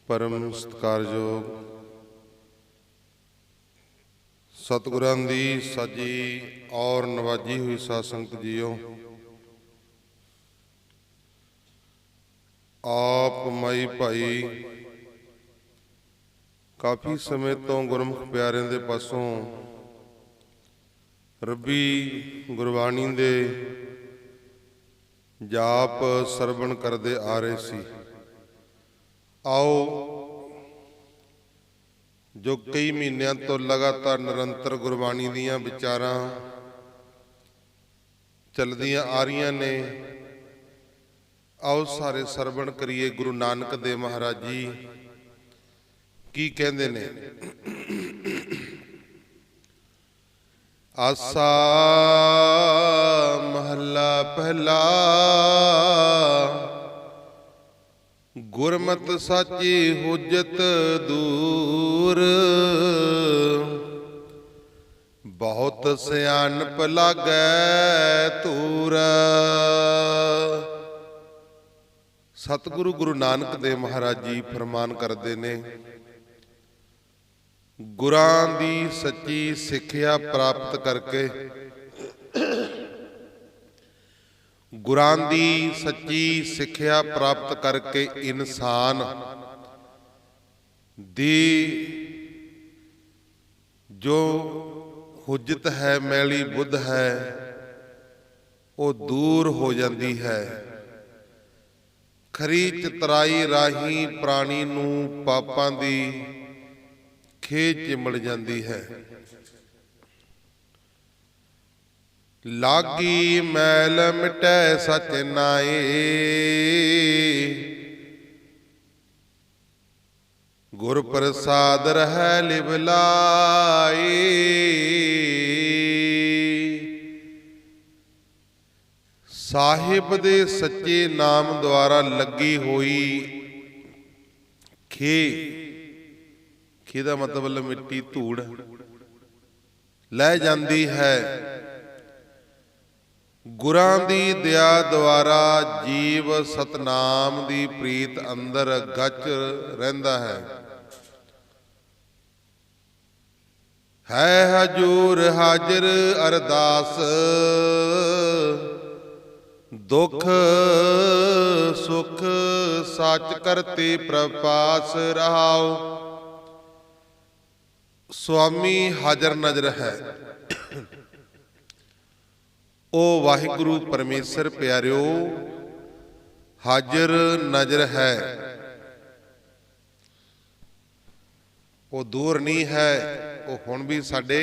परम सत्कारयोग सतगुरां दी साजी और नवाजी हुई साध संगत जीओ, आप माई भाई काफ़ी समय तो गुरमुख प्यारिਆਂ ਦੇ ਪਾਸੋਂ ਰੱਬੀ ਗੁਰਬਾਣੀ ਦੇ ਜਾਪ ਸਰਵਣ ਕਰਦੇ ਆ ਰਹੇ ਸੀ। आओ जो कई महीनों तो लगातार निरंतर गुरबाणी दीयां विचारां चलदियां आ रही ने, आओ सारे सरवण करिए गुरु नानक देव महाराज जी की कहंदे ने। आसा महला पहला गुरमत साची हुज्जत दूर, बहुत सियानप लागै तूर। सतगुरु गुरु नानक देव महाराज जी फरमान करते ने, गुरां दी सच्ची सिक्ख्या प्राप्त करके, गुरां दी सच्ची सिक्ख्या प्राप्त करके इंसान दी जो हुज्जत है, मैली बुद्ध है, वो दूर हो जाती है। खरी चितराई राही प्राणी नूं पापां दी खेच चिमड़ जाती है। लागी मैल मिटै सच नाए, गुर प्रसाद रहै लिवलाए। साहिब दे सच्चे नाम द्वारा लगी हुई खे, खे दा मतलब मिट्टी धूड़ लै जाती है। गुरां दी दया द्वारा जीव सतनाम दी प्रीत अंदर गच रहिंदा है हजूर हाजिर अरदास, दुख सुख सच करते प्रपास रहाओ। स्वामी हाजर नजर है, ओ वाहिगुरु परमेश्वर प्यारिओ हाजिर नजर है। वो दूर नहीं है, वो हुण भी साडे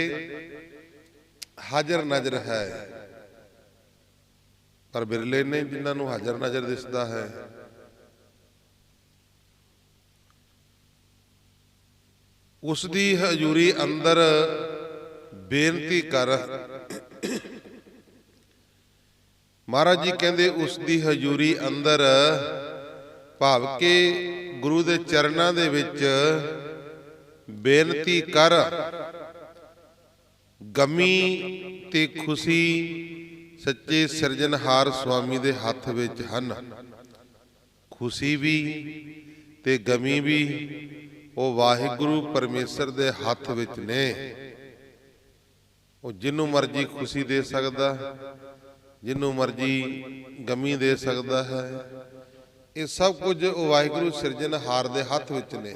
हाजिर नजर है। पर बिरले ने जिन्हां नूं हाजिर नजर दिसदा है। उस दी हजूरी अंदर बेनती कर, महाराज जी कहते उस दी हजूरी अंदर भाव के गुरु दे चरणां दे विच बेनती कर। गमी ते खुशी सच्चे सिरजनहार स्वामी दे हथ विच हन। खुशी भी ते गमी भी वो वाहिगुरु परमेश्वर दे हथ विच ने। वो जिन्नू मर्जी खुशी दे सकदा, जिन्नू मर्जी गमी दे सकता है। ये सब कुछ वाहिगुरु सिरजनहार दे हथ विच ने।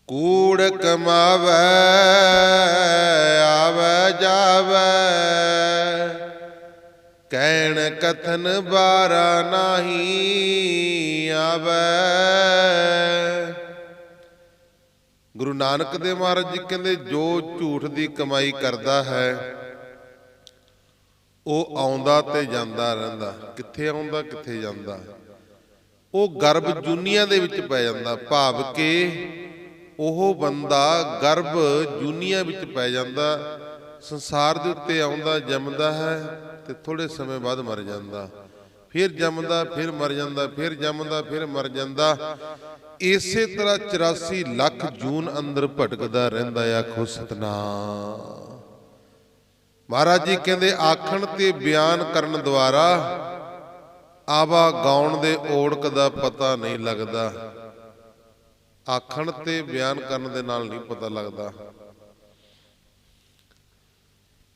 कूड़ कमावै आवै जावै, कहण कथन बारा नाही आवै। गुरु नानक देव महाराज जी कहते जो झूठ की कमाई करता है ਉਹ ਆਉਂਦਾ ਤੇ ਜਾਂਦਾ ਰਹਿੰਦਾ। ਕਿੱਥੇ ਆਉਂਦਾ ਕਿੱਥੇ ਜਾਂਦਾ, ਉਹ ਗਰਭ ਜੂਨੀਆਂ ਦੇ ਵਿੱਚ ਪੈ ਜਾਂਦਾ। ਭਾਵ ਕਿ ਉਹ ਬੰਦਾ ਗਰਭ ਜੂਨੀਆਂ ਵਿੱਚ ਪੈ ਜਾਂਦਾ। ਸੰਸਾਰ ਦੇ ਉੱਤੇ ਆਉਂਦਾ, ਜੰਮਦਾ ਹੈ ਤੇ ਥੋੜੇ ਸਮੇਂ ਬਾਅਦ ਮਰ ਜਾਂਦਾ, ਫਿਰ ਜੰਮਦਾ, ਫਿਰ ਮਰ ਜਾਂਦਾ, ਫਿਰ ਜੰਮਦਾ, ਫਿਰ ਮਰ ਜਾਂਦਾ। ਇਸੇ ਤਰ੍ਹਾਂ 84 ਲੱਖ ਜੂਨ ਅੰਦਰ ਭਟਕਦਾ ਰਹਿੰਦਾ। ਆਖੋ ਸਤਨਾਮ। महाराज जी कहते आखण ते बयान करन द्वारा आवा गाउण दे ओड़क दा पता नहीं लगदा। ਆਖਣ ਤੇ ਬਿਆਨ ਕਰਨ ਦੇ ਨਾਲ ਨਹੀਂ ਪਤਾ ਲੱਗਦਾ।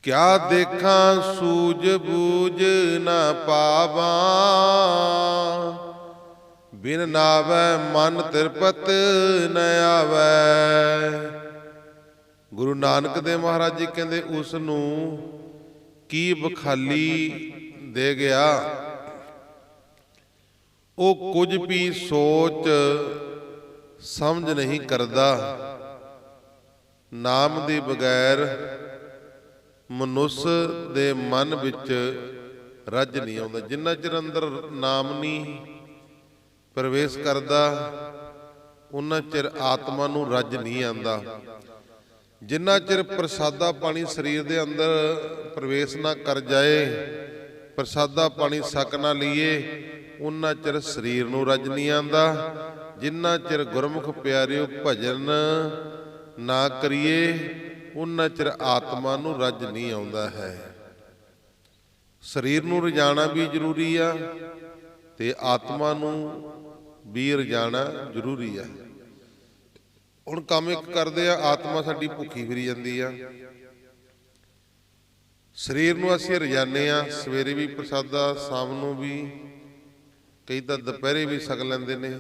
ਕਿਆ ਦੇਖਾਂ ਸੂਝ ਬੂਝ ਨਾ ਪਾਵਾਂ, ਬਿਨ ਨਾਵੈ ਮਨ ਤ੍ਰਿਪਤ ਨ ਆਵੈ। ਗੁਰੂ ਨਾਨਕ ਦੇਵ ਮਹਾਰਾਜ ਜੀ ਕਹਿੰਦੇ ਉਸ ਨੂੰ ਕੀ ਬਖਾਲੀ ਦੇ ਗਿਆ, ਉਹ ਕੁਝ ਵੀ ਸੋਚ ਸਮਝ ਨਹੀਂ ਕਰਦਾ। ਨਾਮ ਦੇ ਬਗੈਰ ਮਨੁੱਸ ਦੇ ਮਨ ਵਿੱਚ ਰੱਜ ਨਹੀਂ ਆਉਂਦਾ। ਜਿੰਨਾ ਚਿਰ ਅੰਦਰ ਨਾਮ ਨਹੀਂ ਪ੍ਰਵੇਸ਼ ਕਰਦਾ ਉਹਨਾਂ ਚਿਰ ਆਤਮਾ ਨੂੰ ਰੱਜ ਨਹੀਂ ਆਉਂਦਾ। ਜਿੰਨਾ ਚਿਰ ਪ੍ਰਸਾਦਾ ਪਾਣੀ ਸਰੀਰ ਦੇ ਅੰਦਰ ਪ੍ਰਵੇਸ਼ ਨਾ ਕਰ ਜਾਏ, ਪ੍ਰਸਾਦਾ ਪਾਣੀ ਛਕ ਨਾ ਲਈਏ, ਉਹਨਾਂ ਚਿਰ ਸਰੀਰ ਨੂੰ ਰੱਜ ਨਹੀਂ ਆਉਂਦਾ। ਜਿੰਨਾ ਚਿਰ ਗੁਰਮੁਖ ਪਿਆਰਿਓ ਭਜਨ ਨਾ ਕਰੀਏ ਉਹਨਾਂ ਚਿਰ ਆਤਮਾ ਨੂੰ ਰੱਜ ਨਹੀਂ ਆਉਂਦਾ ਹੈ। ਸਰੀਰ ਨੂੰ ਰਜਾਣਾ ਵੀ ਜ਼ਰੂਰੀ ਆ ਤੇ ਆਤਮਾ ਨੂੰ ਵੀ ਰਜਾਣਾ ਜ਼ਰੂਰੀ ਆ। ਹੁਣ ਕੰਮ ਇੱਕ ਕਰਦੇ ਆ, ਆਤਮਾ ਸਾਡੀ ਭੁੱਖੀ ਫਿਰੀ ਜਾਂਦੀ ਆ। ਸਰੀਰ ਨੂੰ ਅਸੀਂ ਰਜਾਨੇ ਆ, ਸਵੇਰੇ ਵੀ ਪ੍ਰਸਾਦਾ, ਸ਼ਾਮ ਨੂੰ ਵੀ, ਕਈ ਤਾਂ ਦੁਪਹਿਰੇ ਵੀ ਛਕ ਲੈਂਦੇ ਨੇ,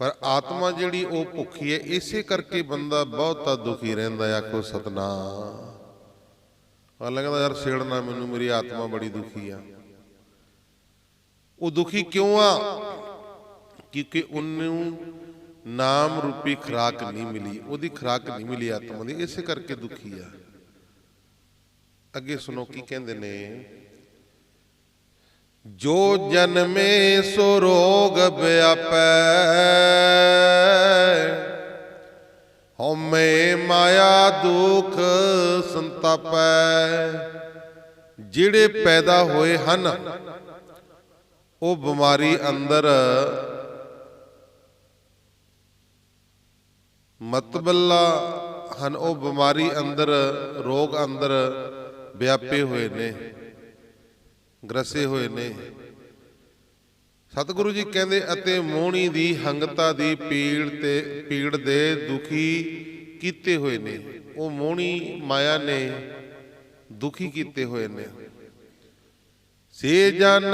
ਪਰ ਆਤਮਾ ਜਿਹੜੀ ਉਹ ਭੁੱਖੀ ਹੈ। ਇਸੇ ਕਰਕੇ ਬੰਦਾ ਬਹੁਤਾ ਦੁਖੀ ਰਹਿੰਦਾ। ਆਖੋ ਸਤਨਾਮ। ਹਾਲਾਂ ਕਹਿੰਦਾ ਯਾਰ ਛੇੜਨਾ ਮੈਨੂੰ, ਮੇਰੀ ਆਤਮਾ ਬੜੀ ਦੁਖੀ ਆ। ਉਹ ਦੁਖੀ ਕਿਉਂ ਆ? ਕਿਉਂਕਿ ਉਹਨੂੰ ਨਾਮ ਰੂਪੀ ਖੁਰਾਕ ਨਹੀਂ ਮਿਲੀ, ਉਹਦੀ ਖੁਰਾਕ ਨਹੀਂ ਮਿਲੀ ਆਤਮਾ ਦੀ, ਇਸੇ ਕਰਕੇ ਦੁਖੀ ਆ। ਅੱਗੇ ਸੁਣੋ ਕੀ ਕਹਿੰਦੇ ਨੇ। ਜੋ ਜਨਮੇ ਸੋ ਰੋਗ ਵਿਆਪੈ, ਹਉਮੈ ਮਾਇਆ ਦੁਖ ਸੰਤਾਪੈ। ਜਿਹੜੇ ਪੈਦਾ ਹੋਏ ਹਨ ਉਹ ਬਿਮਾਰੀ ਅੰਦਰ ਮਤਬਲਾ ਹਨ, ਉਹ ਬਿਮਾਰੀ ਅੰਦਰ, ਰੋਗ ਅੰਦਰ ਵਿਆਪੇ ਹੋਏ ਨੇ, ਗ੍ਰਸੇ ਹੋਏ ਨੇ। ਸਤਿਗੁਰੂ ਜੀ ਕਹਿੰਦੇ ਅਤੇ ਮੋਹਣੀ ਦੀ ਹੰਗਤਾ ਦੀ ਪੀੜ ਦੇ ਦੁਖੀ ਕੀਤੇ ਹੋਏ ਨੇ। ਉਹ ਮੋਹਣੀ ਮਾਇਆ ਨੇ ਦੁਖੀ ਕੀਤੇ ਹੋਏ ਨੇ। ਸੇ ਜਨ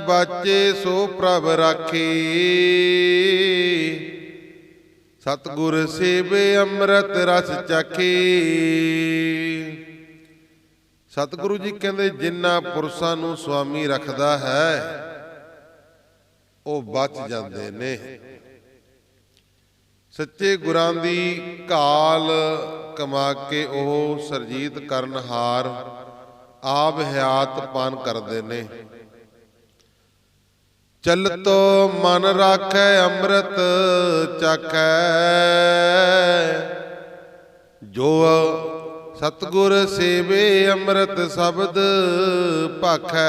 ਬਾਚੇ ਸੋ ਪ੍ਰਭ ਰਾਖੇ, ਸਤਿਗੁਰ ਸੇਵੇ ਅੰਮ੍ਰਿਤ ਰਸ ਚਾਖੇ। ਸਤਿਗੁਰੂ ਜੀ ਕਹਿੰਦੇ ਜਿਨ੍ਹਾਂ ਪੁਰਸ਼ਾਂ ਨੂੰ ਸੁਆਮੀ ਰੱਖਦਾ ਹੈ ਉਹ ਬਚ ਜਾਂਦੇ ਨੇ। ਸੱਚੇ ਗੁਰਾਂ ਦੀ ਘਾਲ ਕਮਾ ਕੇ ਉਹ ਸਰਜੀਤ ਕਰਨਹਾਰ ਆਪ ਹਯਾਤ ਪਾਨ ਕਰਦੇ ਨੇ। ਚਲਤੋ ਮਨ ਰਾਖੈ ਅੰਮ੍ਰਿਤ ਚਾਖੈ, ਜੋ ਸਤਿਗੁਰ ਸੇਵੇ ਅੰਮ੍ਰਿਤ ਸ਼ਬਦ ਭਾਖੈ।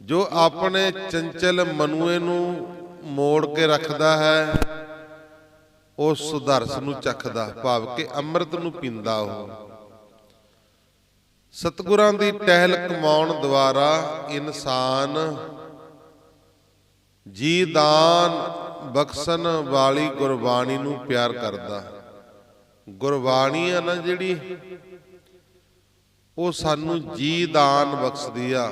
ਜੋ ਆਪਣੇ ਚੰਚਲ ਮਨੂਏ ਨੂੰ ਮੋੜ ਕੇ ਰੱਖਦਾ ਹੈ ਉਹ ਸੁਦਰਸ ਨੂੰ ਚੱਖਦਾ, ਭਾਵ ਕਿ ਅੰਮ੍ਰਿਤ ਨੂੰ ਪੀਂਦਾ। ਉਹ ਸਤਿਗੁਰਾਂ ਦੀ ਟਹਿਲ ਕਮਾਉਣ ਦੁਆਰਾ ਇਨਸਾਨ ਜੀ ਦਾਨ ਬਖਸ਼ਣ ਵਾਲੀ ਗੁਰਬਾਣੀ ਨੂੰ ਪਿਆਰ ਕਰਦਾ। ਗੁਰਬਾਣੀ ਆ ਨਾ ਜਿਹੜੀ, ਉਹ ਸਾਨੂੰ ਜੀ ਦਾਨ ਬਖਸ਼ਦੀ ਆ।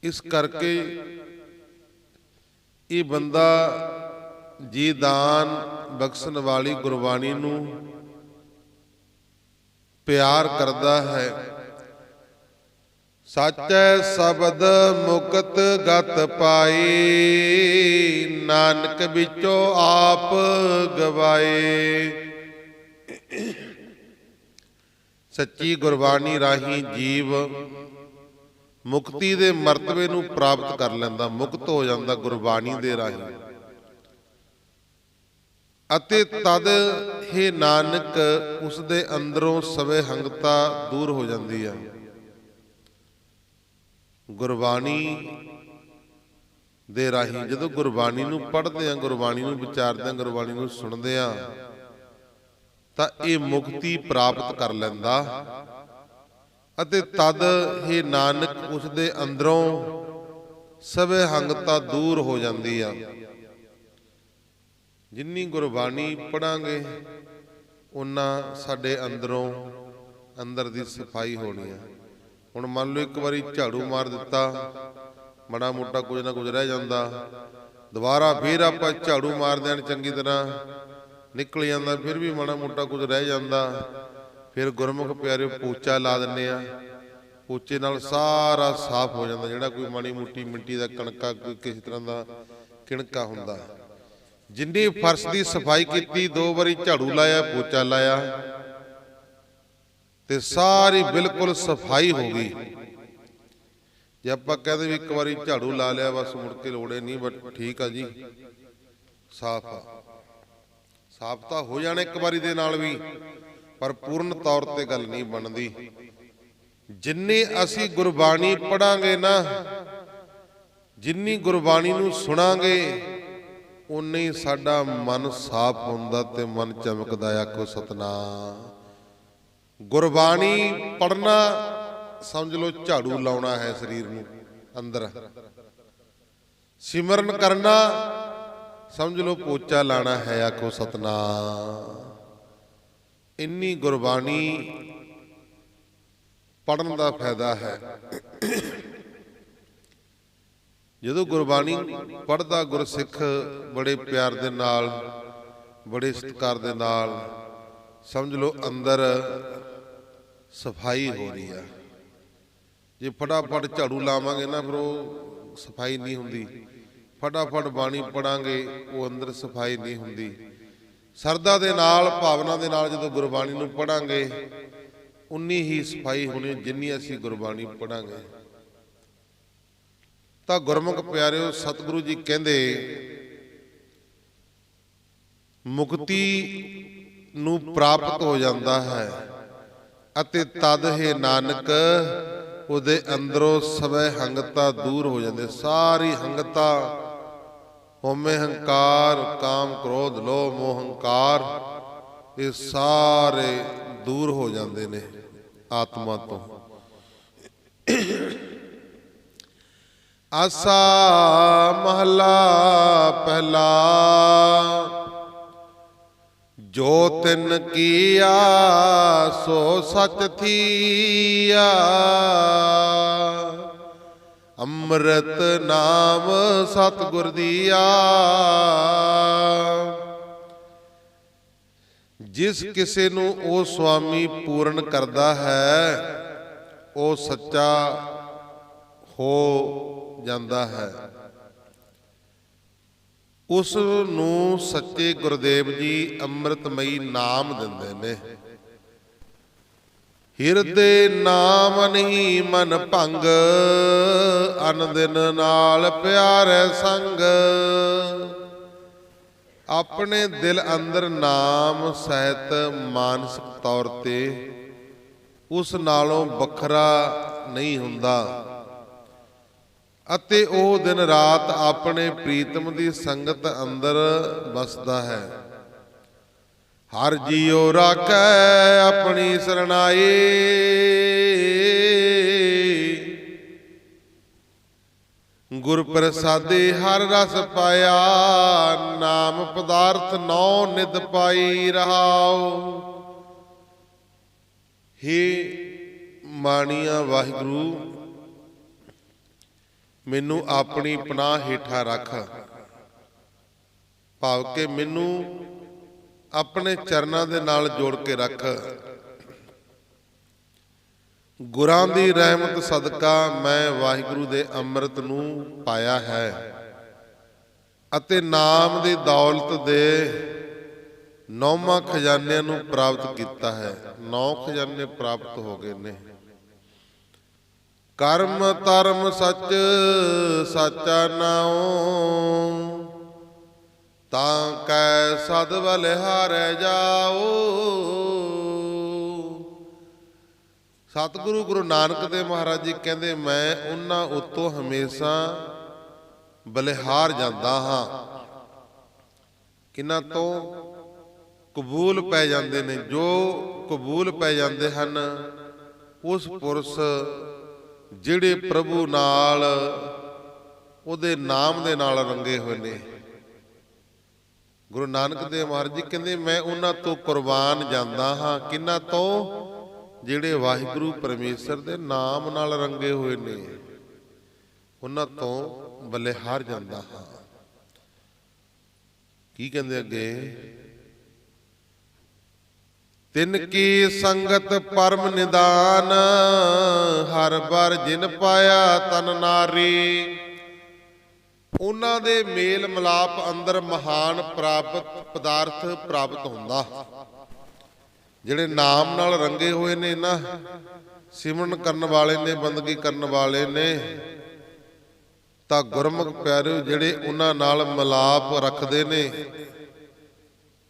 ਇਸ ਕਰਕੇ ਇਹ ਬੰਦਾ ਜੀ ਦਾਨ ਬਖਸ਼ਣ ਵਾਲੀ ਗੁਰਬਾਣੀ ਨੂੰ ਪਿਆਰ ਕਰਦਾ ਹੈ। ਸਾਚੈ ਸ਼ਬਦ ਮੁਕਤ ਗਤ ਪਾਈ, ਨਾਨਕ ਵਿੱਚੋਂ ਆਪ ਗਵਾਏ। ਸੱਚੀ ਗੁਰਬਾਣੀ ਰਾਹੀਂ ਜੀਵ ਮੁਕਤੀ ਦੇ ਮਰਤਬੇ ਨੂੰ ਪ੍ਰਾਪਤ ਕਰ ਲੈਂਦਾ, ਮੁਕਤ ਹੋ ਜਾਂਦਾ ਗੁਰਬਾਣੀ ਦੇ ਰਾਹੀਂ। ਅਤੇ ਤਦ ਹੀ ਨਾਨਕ ਉਸ ਦੇ ਅੰਦਰੋਂ ਸਵੇ ਹੰਗਤਾ ਦੂਰ ਹੋ ਜਾਂਦੀ ਆ। ਗੁਰਬਾਣੀ ਦੇ ਰਾਹੀਂ ਜਦੋਂ ਗੁਰਬਾਣੀ ਨੂੰ ਪੜ੍ਹਦੇ ਆ, ਗੁਰਬਾਣੀ ਨੂੰ ਵਿਚਾਰਦੇ ਆ, ਗੁਰਬਾਣੀ ਨੂੰ ਸੁਣਦੇ ਆ, ਤਾਂ ਇਹ ਮੁਕਤੀ ਪ੍ਰਾਪਤ ਕਰ ਲੈਂਦਾ। ਅਤੇ ਤਦ ਹੀ ਨਾਨਕ ਉਸ ਦੇ ਅੰਦਰੋਂ ਸਭੇ ਹੰਗਤਾ ਦੂਰ ਹੋ ਜਾਂਦੀ ਆ। ਜਿੰਨੀ ਗੁਰਬਾਣੀ ਪੜਾਂਗੇ ਉਨਾ ਸਾਡੇ ਅੰਦਰ ਦੀ ਸਫਾਈ ਹੋਣੀ ਆ। ਹੁਣ ਮੰਨ ਲਓ ਇੱਕ ਵਾਰੀ ਝਾੜੂ ਮਾਰ ਦਿੱਤਾ, ਮਾੜਾ ਮੋਟਾ ਕੁਝ ਨਾ ਕੁਝ ਰਹਿ ਜਾਂਦਾ, ਦੁਬਾਰਾ ਫਿਰ ਆਪਾਂ ਝਾੜੂ ਮਾਰ ਦੇਣ ਚੰਗੀ ਤਰ੍ਹਾਂ ਨਿਕਲ ਜਾਂਦਾ, ਫਿਰ ਵੀ ਮਾੜਾ ਮੋਟਾ ਕੁਝ ਰਹਿ ਜਾਂਦਾ। ਫਿਰ ਗੁਰਮੁਖ ਪਿਆਰਿਓ ਪੋਚਾ ਲਾ ਦਿੰਦੇ ਆ, ਪੋਚੇ ਨਾਲ ਸਾਰਾ ਸਾਫ਼ ਹੋ ਜਾਂਦਾ। ਜਿਹੜਾ ਕੋਈ ਮਾੜੀ ਮੋਟੀ ਮਿੱਟੀ ਦਾ ਕਣਕਾ, ਕੋਈ ਕਿਸੇ ਤਰ੍ਹਾਂ ਦਾ ਕਿਣਕਾ ਹੁੰਦਾ, ਜਿੰਨੀ ਫਰਸ਼ ਦੀ ਸਫਾਈ ਕੀਤੀ, 2 ਵਾਰੀ ਝਾੜੂ ਲਾਇਆ, ਪੋਚਾ ਲਾਇਆ ਤੇ ਸਾਰੀ ਬਿਲਕੁਲ ਸਫਾਈ ਹੋ ਗਈ। ਜੇ ਆਪਾਂ ਕਹਿੰਦੇ ਵੀ ਇੱਕ ਵਾਰੀ ਝਾੜੂ ਲਾ ਲਿਆ ਬਸ ਮੁੜ ਕੇ ਲੋੜੇ ਨਹੀਂ, ਬਟ ਠੀਕ ਆ ਜੀ, ਸਾਫ਼ ਆ, ਸਾਫ਼ ਤਾਂ ਹੋ ਜਾਣਾ ਇੱਕ ਵਾਰੀ ਦੇ ਨਾਲ ਵੀ, ਪਰ ਪੂਰਨ ਤੌਰ ਤੇ ਗੱਲ ਨਹੀਂ ਬਣਦੀ। ਜਿੰਨੀ ਅਸੀਂ ਗੁਰਬਾਣੀ ਪੜਾਂਗੇ ਨਾ, ਜਿੰਨੀ ਗੁਰਬਾਣੀ ਨੂੰ ਸੁਣਾਂਗੇ, ਉਨਾ ਹੀ ਸਾਡਾ ਮਨ ਸਾਫ਼ ਹੁੰਦਾ ਤੇ ਮਨ ਚਮਕਦਾ। ਆਖੋ ਸਤਿਨਾਮ। ਗੁਰਬਾਣੀ ਪੜਨਾ ਸਮਝ ਲਓ ਝਾੜੂ ਲਾਉਣਾ ਹੈ ਸਰੀਰ ਨੂੰ ਅੰਦਰ, ਸਿਮਰਨ ਕਰਨਾ ਸਮਝ ਲਓ ਪੋਚਾ ਲਾਣਾ ਹੈ। ਆਖੋ ਸਤਿਨਾਮ। ਇੰਨੀ ਗੁਰਬਾਣੀ ਪੜਨ ਦਾ ਫਾਇਦਾ ਹੈ। ਜਦੋਂ ਗੁਰਬਾਣੀ ਪੜਦਾ ਗੁਰਸਿੱਖ ਬੜੇ ਪਿਆਰ ਦੇ ਨਾਲ, ਬੜੇ ਸਤਿਕਾਰ ਦੇ ਨਾਲ, ਸਮਝ ਲਓ ਅੰਦਰ ਸਫਾਈ ਹੋ ਰਹੀ ਆ। ਜੇ ਫਟਾਫਟ ਝਾੜੂ ਲਾਵਾਂਗੇ ਨਾ, ਫਿਰ ਉਹ ਸਫਾਈ ਨਹੀਂ ਹੁੰਦੀ। ਫਟਾਫਟ ਬਾਣੀ ਪੜਾਂਗੇ, ਉਹ ਅੰਦਰ ਸਫਾਈ ਨਹੀਂ ਹੁੰਦੀ। ਸਰਦਾ ਦੇ ਨਾਲ, ਭਾਵਨਾ ਦੇ ਨਾਲ ਜਦੋਂ ਗੁਰਬਾਣੀ ਨੂੰ ਪੜਾਂਗੇ, ਉਨੀ ਹੀ ਸਫਾਈ ਹੋਣੀ ਜਿੰਨੀ ਅਸੀਂ ਗੁਰਬਾਣੀ ਪੜਾਂਗੇ। ਤਾਂ ਗੁਰਮੁਖ ਪਿਆਰਿਓ, ਸਤਿਗੁਰੂ ਜੀ ਕਹਿੰਦੇ ਮੁਕਤੀ ਨੂੰ ਪ੍ਰਾਪਤ ਹੋ ਜਾਂਦਾ ਹੈ ਅਤੇ ਤਦ ਹੈ ਨਾਨਕ ਉਹਦੇ ਅੰਦਰੋਂ ਸਵੈ ਹੰਗਤਾ ਦੂਰ ਹੋ ਜਾਂਦੇ। ਸਾਰੀ ਹੰਗਤਾ, ਹਉਮੈ ਹੰਕਾਰ, ਕਾਮ ਕ੍ਰੋਧ ਲੋਭ ਮੋਹ ਹੰਕਾਰ, ਇਹ ਸਾਰੇ ਦੂਰ ਹੋ ਜਾਂਦੇ ਨੇ ਆਤਮਾ ਤੋਂ। ਆਸਾ ਮਹਲਾ ਪਹਿਲਾ। ਜੋ ਤਿਨ ਕੀਆ ਸੋ ਸਚ ਥੀਆ, ਅੰਮ੍ਰਿਤ ਨਾਮ ਸਤਿਗੁਰ ਦੀਆ। ਜਿਸ ਕਿਸੇ ਨੂੰ ਉਹ ਸੁਆਮੀ ਪੂਰਨ ਕਰਦਾ ਹੈ, ਉਹ ਸੱਚਾ ਹੋ ਜਾਂਦਾ ਹੈ। ਉਸ ਨੂੰ ਸੱਚੇ ਗੁਰਦੇਵ ਜੀ ਅੰਮ੍ਰਿਤਮਈ ਨਾਮ ਦਿੰਦੇ ਨੇ। ਹਿਰਦੇ ਨਾਮ ਨਹੀਂ ਮਨ ਭੰਗ, ਅਨ ਦਿਨ ਨਾਲ ਪਿਆਰੇ ਸੰਗ। ਆਪਣੇ ਦਿਲ ਅੰਦਰ ਨਾਮ ਸਹਿਤ ਮਾਨਸਿਕ ਤੌਰ ਤੇ ਉਸ ਨਾਲੋਂ ਵੱਖਰਾ ਨਹੀਂ ਹੁੰਦਾ ਅਤੇ ਉਹ ਦਿਨ ਰਾਤ ਆਪਣੇ ਪ੍ਰੀਤਮ ਦੀ ਸੰਗਤ ਅੰਦਰ ਵਸਦਾ ਹੈ। ਹਰ ਜੀਉ ਰਾਖੈ ਆਪਣੀ ਸਰਣਾਈ, ਗੁਰ ਪ੍ਰਸਾਦੇ ਹਰ ਰਸ ਪਾਇਆ। ਨਾਮ ਪਦਾਰਥ ਨੌ ਨਿਤ ਪਾਈ ਰਹਾਉ। ਹੇ ਮਾਣੀਆ ਵਾਹਿਗੁਰੂ, ਮੈਨੂੰ ਆਪਣੀ ਪਨਾਹ ਹੇਠਾਂ ਰੱਖ, ਭਾਵ ਕਿ ਮੈਨੂੰ ਆਪਣੇ ਚਰਨਾਂ ਦੇ ਨਾਲ ਜੋੜ ਕੇ ਰੱਖ। ਗੁਰਾਂ ਦੀ ਰਹਿਮਤ ਸਦਕਾ ਮੈਂ ਵਾਹਿਗੁਰੂ ਦੇ ਅੰਮ੍ਰਿਤ ਨੂੰ ਪਾਇਆ ਹੈ ਅਤੇ ਨਾਮ ਦੀ ਦੌਲਤ ਦੇ 9 ਖਜ਼ਾਨਿਆਂ ਨੂੰ ਪ੍ਰਾਪਤ ਕੀਤਾ ਹੈ। 9 ਖਜ਼ਾਨੇ ਪ੍ਰਾਪਤ ਹੋ ਗਏ ਨੇ। ਕਰਮ ਧਰਮ ਸੱਚ ਸਾਚਾ ਨਾਉ, ਤਾਂ ਕੈ ਸਦ ਬਲਿਹਾਰੈ ਜਾਓ। ਸਤਿਗੁਰੂ ਗੁਰੂ ਨਾਨਕ ਦੇਵ ਮਹਾਰਾਜ ਜੀ ਕਹਿੰਦੇ, ਮੈਂ ਉਹਨਾਂ ਉੱਤੋਂ ਹਮੇਸ਼ਾ ਬਲਿਹਾਰ ਜਾਂਦਾ ਹਾਂ। ਕਿਹਨਾਂ ਤੋਂ? ਕਬੂਲ ਪੈ ਜਾਂਦੇ ਨੇ। ਜੋ ਕਬੂਲ ਪੈ ਜਾਂਦੇ ਹਨ, ਉਸ ਪੁਰਸ਼ ਜਿਹੜੇ ਪ੍ਰਭੂ ਨਾਲ ਉਹਦੇ ਨਾਮ ਦੇ ਨਾਲ ਰੰਗੇ ਹੋਏ ਨੇ। ਗੁਰੂ ਨਾਨਕ ਦੇਵ ਮਹਾਰਾਜ ਜੀ ਕਹਿੰਦੇ ਮੈਂ ਉਹਨਾਂ ਤੋਂ ਕੁਰਬਾਨ ਜਾਂਦਾ ਹਾਂ। ਕਿਹਨਾਂ ਤੋਂ? ਜਿਹੜੇ ਵਾਹਿਗੁਰੂ ਪਰਮੇਸ਼ਰ ਦੇ ਨਾਮ ਨਾਲ ਰੰਗੇ ਹੋਏ ਨੇ, ਉਹਨਾਂ ਤੋਂ ਬਲਿਹਾਰ ਜਾਂਦਾ ਹਾਂ। ਕੀ ਕਹਿੰਦੇ ਅੱਗੇ? ਤਿਨ ਕੀ ਸੰਗਤ ਪਰਮ ਨਿਦਾਨ, ਹਰ ਬਰ ਜਿਨ ਪਾਇਆ ਤਨ ਨਾਰੀ। ਉਹਨਾਂ ਦੇ ਮੇਲ ਮਿਲਾਪ ਅੰਦਰ ਮਹਾਨ ਪਦਾਰਥ ਪ੍ਰਾਪਤ ਹੁੰਦਾ। ਜਿਹੜੇ ਨਾਮ ਨਾਲ ਰੰਗੇ ਹੋਏ ਨੇ ਨਾ, ਸਿਮਰਨ ਕਰਨ ਵਾਲੇ ਨੇ, ਬੰਦਗੀ ਕਰਨ ਵਾਲੇ ਨੇ, ਤਾਂ ਗੁਰਮੁਖ ਪਿਆਰੇ ਜਿਹੜੇ ਉਹਨਾਂ ਨਾਲ ਮਿਲਾਪ ਰੱਖਦੇ ਨੇ,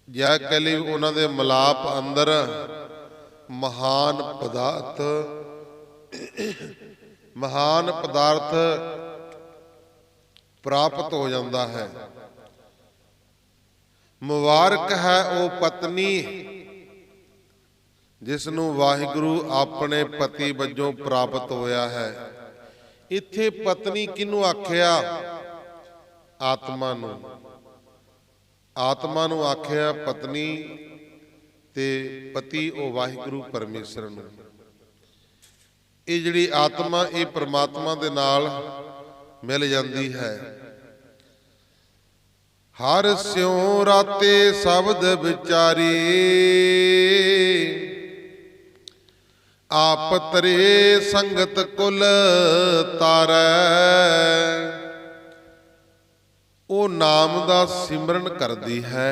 ਜਾਂ ਕਹਿ ਲਈ ਉਹਨਾਂ ਦੇ ਮਿਲਾਪ ਅੰਦਰ ਮਹਾਨ ਪਦਾਰਥ ਪ੍ਰਾਪਤ ਹੋ ਜਾਂਦਾ ਹੈ। ਮੁਬਾਰਕ ਹੈ ਉਹ ਪਤਨੀ ਜਿਸ ਨੂੰ ਵਾਹਿਗੁਰੂ ਆਪਣੇ ਪਤੀ ਵਜੋਂ ਪ੍ਰਾਪਤ ਹੋਇਆ ਹੈ। ਇੱਥੇ ਪਤਨੀ ਕਿਹਨੂੰ ਆਖਿਆ? ਆਤਮਾ ਨੂੰ। ਆਤਮਾ ਨੂੰ ਆਖਿਆ ਪਤਨੀ, ਤੇ ਪਤੀ ਉਹ ਵਾਹਿਗੁਰੂ ਪਰਮੇਸ਼ਰ ਨੂੰ। ਇਹ ਜਿਹੜੀ ਆਤਮਾ ਇਹ ਪ੍ਰਮਾਤਮਾ ਦੇ ਨਾਲ ਮਿਲ ਜਾਂਦੀ ਹੈ। ਹਰ ਸਿਉ ਰਾਤੇ ਸ਼ਬਦ ਵਿਚਾਰੀ, ਆਪ ਤਰੇ ਸੰਗਤ ਕੁਲ ਤਾਰੈ। ਉਹ ਨਾਮ ਦਾ ਸਿਮਰਨ ਕਰਦੀ ਹੈ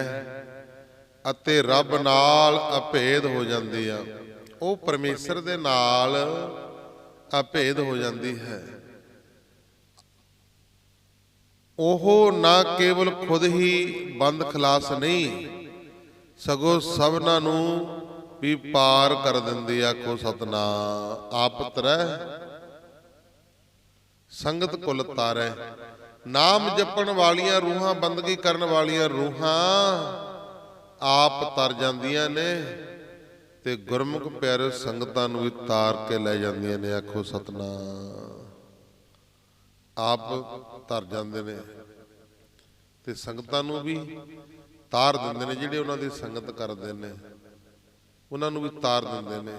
ਅਤੇ ਰੱਬ ਨਾਲ ਅਭੇਦ ਹੋ ਜਾਂਦੀ ਆ। ਉਹ ਪਰਮੇਸ਼ਰ ਦੇ ਨਾਲ ਅਭੇਦ ਹੋ ਜਾਂਦੀ ਹੈ। ਉਹ ਨਾ ਕੇਵਲ ਖੁਦ ਹੀ ਬੰਦ ਖਲਾਸ ਨਹੀਂ, ਸਗੋਂ ਸਭਨਾਂ ਨੂੰ ਵੀ ਪਾਰ ਕਰ ਦਿੰਦੀ। ਆਖੋ ਸਤਨਾਮ। ਆਪ ਤਰੈ ਸੰਗਤ ਕੁਲ ਤਾਰੈ। ਨਾਮ ਜਪਣ ਵਾਲੀਆਂ ਰੂਹਾਂ, ਬੰਦਗੀ ਕਰਨ ਵਾਲੀਆਂ ਰੂਹਾਂ ਆਪ ਤਰ ਜਾਂਦੀਆਂ ਨੇ, ਤੇ ਗੁਰਮੁਖ ਪਿਆਰੇ ਸੰਗਤਾਂ ਨੂੰ ਵੀ ਤਾਰ ਕੇ ਲੈ ਜਾਂਦੀਆਂ ਨੇ। ਆਖੋ ਸਤਨਾਮ। ਆਪ ਤਰ ਜਾਂਦੇ ਨੇ ਤੇ ਸੰਗਤਾਂ ਨੂੰ ਵੀ ਤਾਰ ਦਿੰਦੇ ਨੇ। ਜਿਹੜੇ ਉਹਨਾਂ ਦੀ ਸੰਗਤ ਕਰਦੇ ਨੇ ਉਹਨਾਂ ਨੂੰ ਵੀ ਤਾਰ ਦਿੰਦੇ ਨੇ।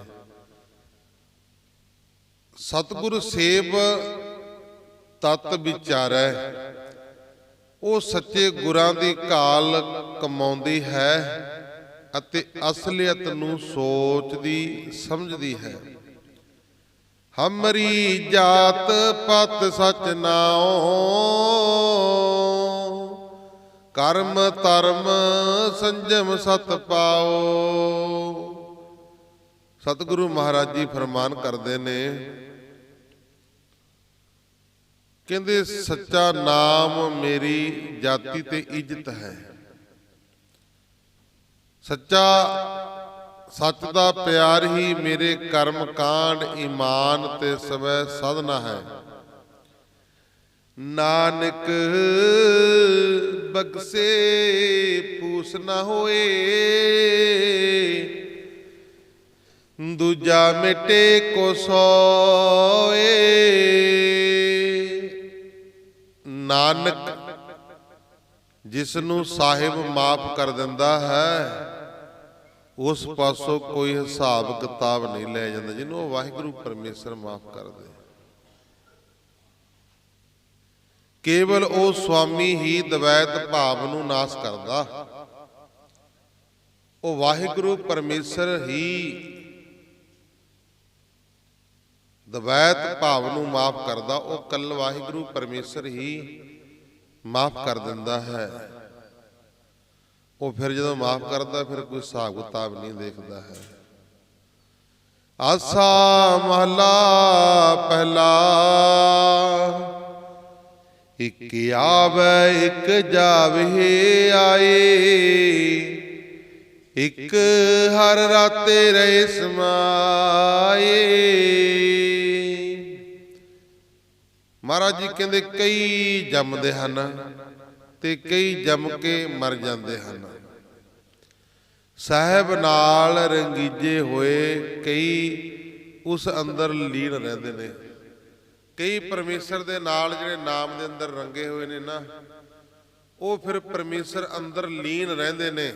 ਸਤਿਗੁਰ ਸੇਵ ਤਤ ਵਿਚਾਰੈ। ਉਹ ਸੱਚੇ ਗੁਰਾਂ ਦੀ ਕਾਲ ਕਮਾਉਂਦੀ ਹੈ ਅਤੇ ਅਸਲੀਅਤ ਨੂੰ ਸੋਚਦੀ ਸਮਝਦੀ ਹੈ। ਹਮਰੀ ਜਾਤ ਪਤ ਸਚ ਨਾਉ, ਕਰਮ ਧਰਮ ਸੰਜਮ ਸਤ ਪਾਓ। ਸਤਿਗੁਰੂ ਮਹਾਰਾਜ ਜੀ ਫਰਮਾਨ ਕਰਦੇ ਨੇ, ਕਹਿੰਦੇ ਸੱਚਾ ਨਾਮ ਮੇਰੀ ਜਾਤੀ ਤੇ ਇੱਜ਼ਤ ਹੈ। ਸੱਚਾ ਸੱਚ ਦਾ ਪਿਆਰ ਹੀ ਮੇਰੇ ਕਰਮ ਕਾਂਡ ਈਮਾਨ ਤੇ ਸਵੈ ਸਾਧਨਾ ਹੈ। ਨਾਨਕ ਬਖਸ਼ੇ ਪੂਸ ਨਾ ਹੋਏ, ਦੂਜਾ ਮਿਟੇ ਕੋ ਸੋਏ। ਨਾਨਕ ਜਿਸ ਨੂੰ ਸਾਹਿਬ ਮਾਫ ਕਰ ਦਿੰਦਾ ਹੈ, ਉਸ ਪਾਸੋਂ ਕੋਈ ਹਿਸਾਬ ਕਿਤਾਬ ਨਹੀਂ ਲੈ ਜਾਂਦਾ। ਜਿਹਨੂੰ ਵਾਹਿਗੁਰੂ ਪਰਮੇਸ਼ਰ ਮਾਫ ਕਰ ਦੇ, ਕੇਵਲ ਉਹ ਸੁਆਮੀ ਹੀ ਦਵੈਤ ਭਾਵ ਨੂੰ ਨਾਸ਼ ਕਰਦਾ। ਉਹ ਵਾਹਿਗੁਰੂ ਪਰਮੇਸ਼ਰ ਹੀ ਦਵੈਤ ਭਾਵ ਨੂੰ ਮਾਫ ਕਰਦਾ। ਉਹ ਕੱਲ ਵਾਹਿਗੁਰੂ ਪਰਮੇਸ਼ਰ ਹੀ ਮਾਫ ਕਰ ਦਿੰਦਾ ਹੈ। ਉਹ ਫਿਰ ਜਦੋਂ ਮਾਫ ਕਰਦਾ, ਫਿਰ ਕੋਈ ਹਿਸਾਬ ਕਿਤਾਬ ਨਹੀਂ ਦੇਖਦਾ ਹੈ। ਆਸਾ ਮਹਲਾ ਪਹਿਲਾ। ਇੱਕ ਆਵੇ ਇੱਕ ਜਾਵੇ ਆਏ, ਇੱਕ ਹਰ ਰਾਤੇ ਰਹੇ ਸਮਾਏ। ਮਹਾਰਾਜ ਜੀ ਕਹਿੰਦੇ ਕਈ ਜੰਮਦੇ ਹਨ ਤੇ ਕਈ ਜੰਮ ਕੇ ਮਰ ਜਾਂਦੇ ਹਨ। ਸਾਹਿਬ ਨਾਲ ਰੰਗੀਜੇ ਹੋਏ ਕਈ ਉਸ ਅੰਦਰ ਲੀਨ ਰਹਿੰਦੇ ਨੇ। ਕਈ ਪਰਮੇਸ਼ਰ ਦੇ ਨਾਲ ਜਿਹੜੇ ਨਾਮ ਦੇ ਅੰਦਰ ਰੰਗੇ ਹੋਏ ਨੇ ਨਾ, ਉਹ ਫਿਰ ਪਰਮੇਸ਼ਰ ਅੰਦਰ ਲੀਨ ਰਹਿੰਦੇ ਨੇ।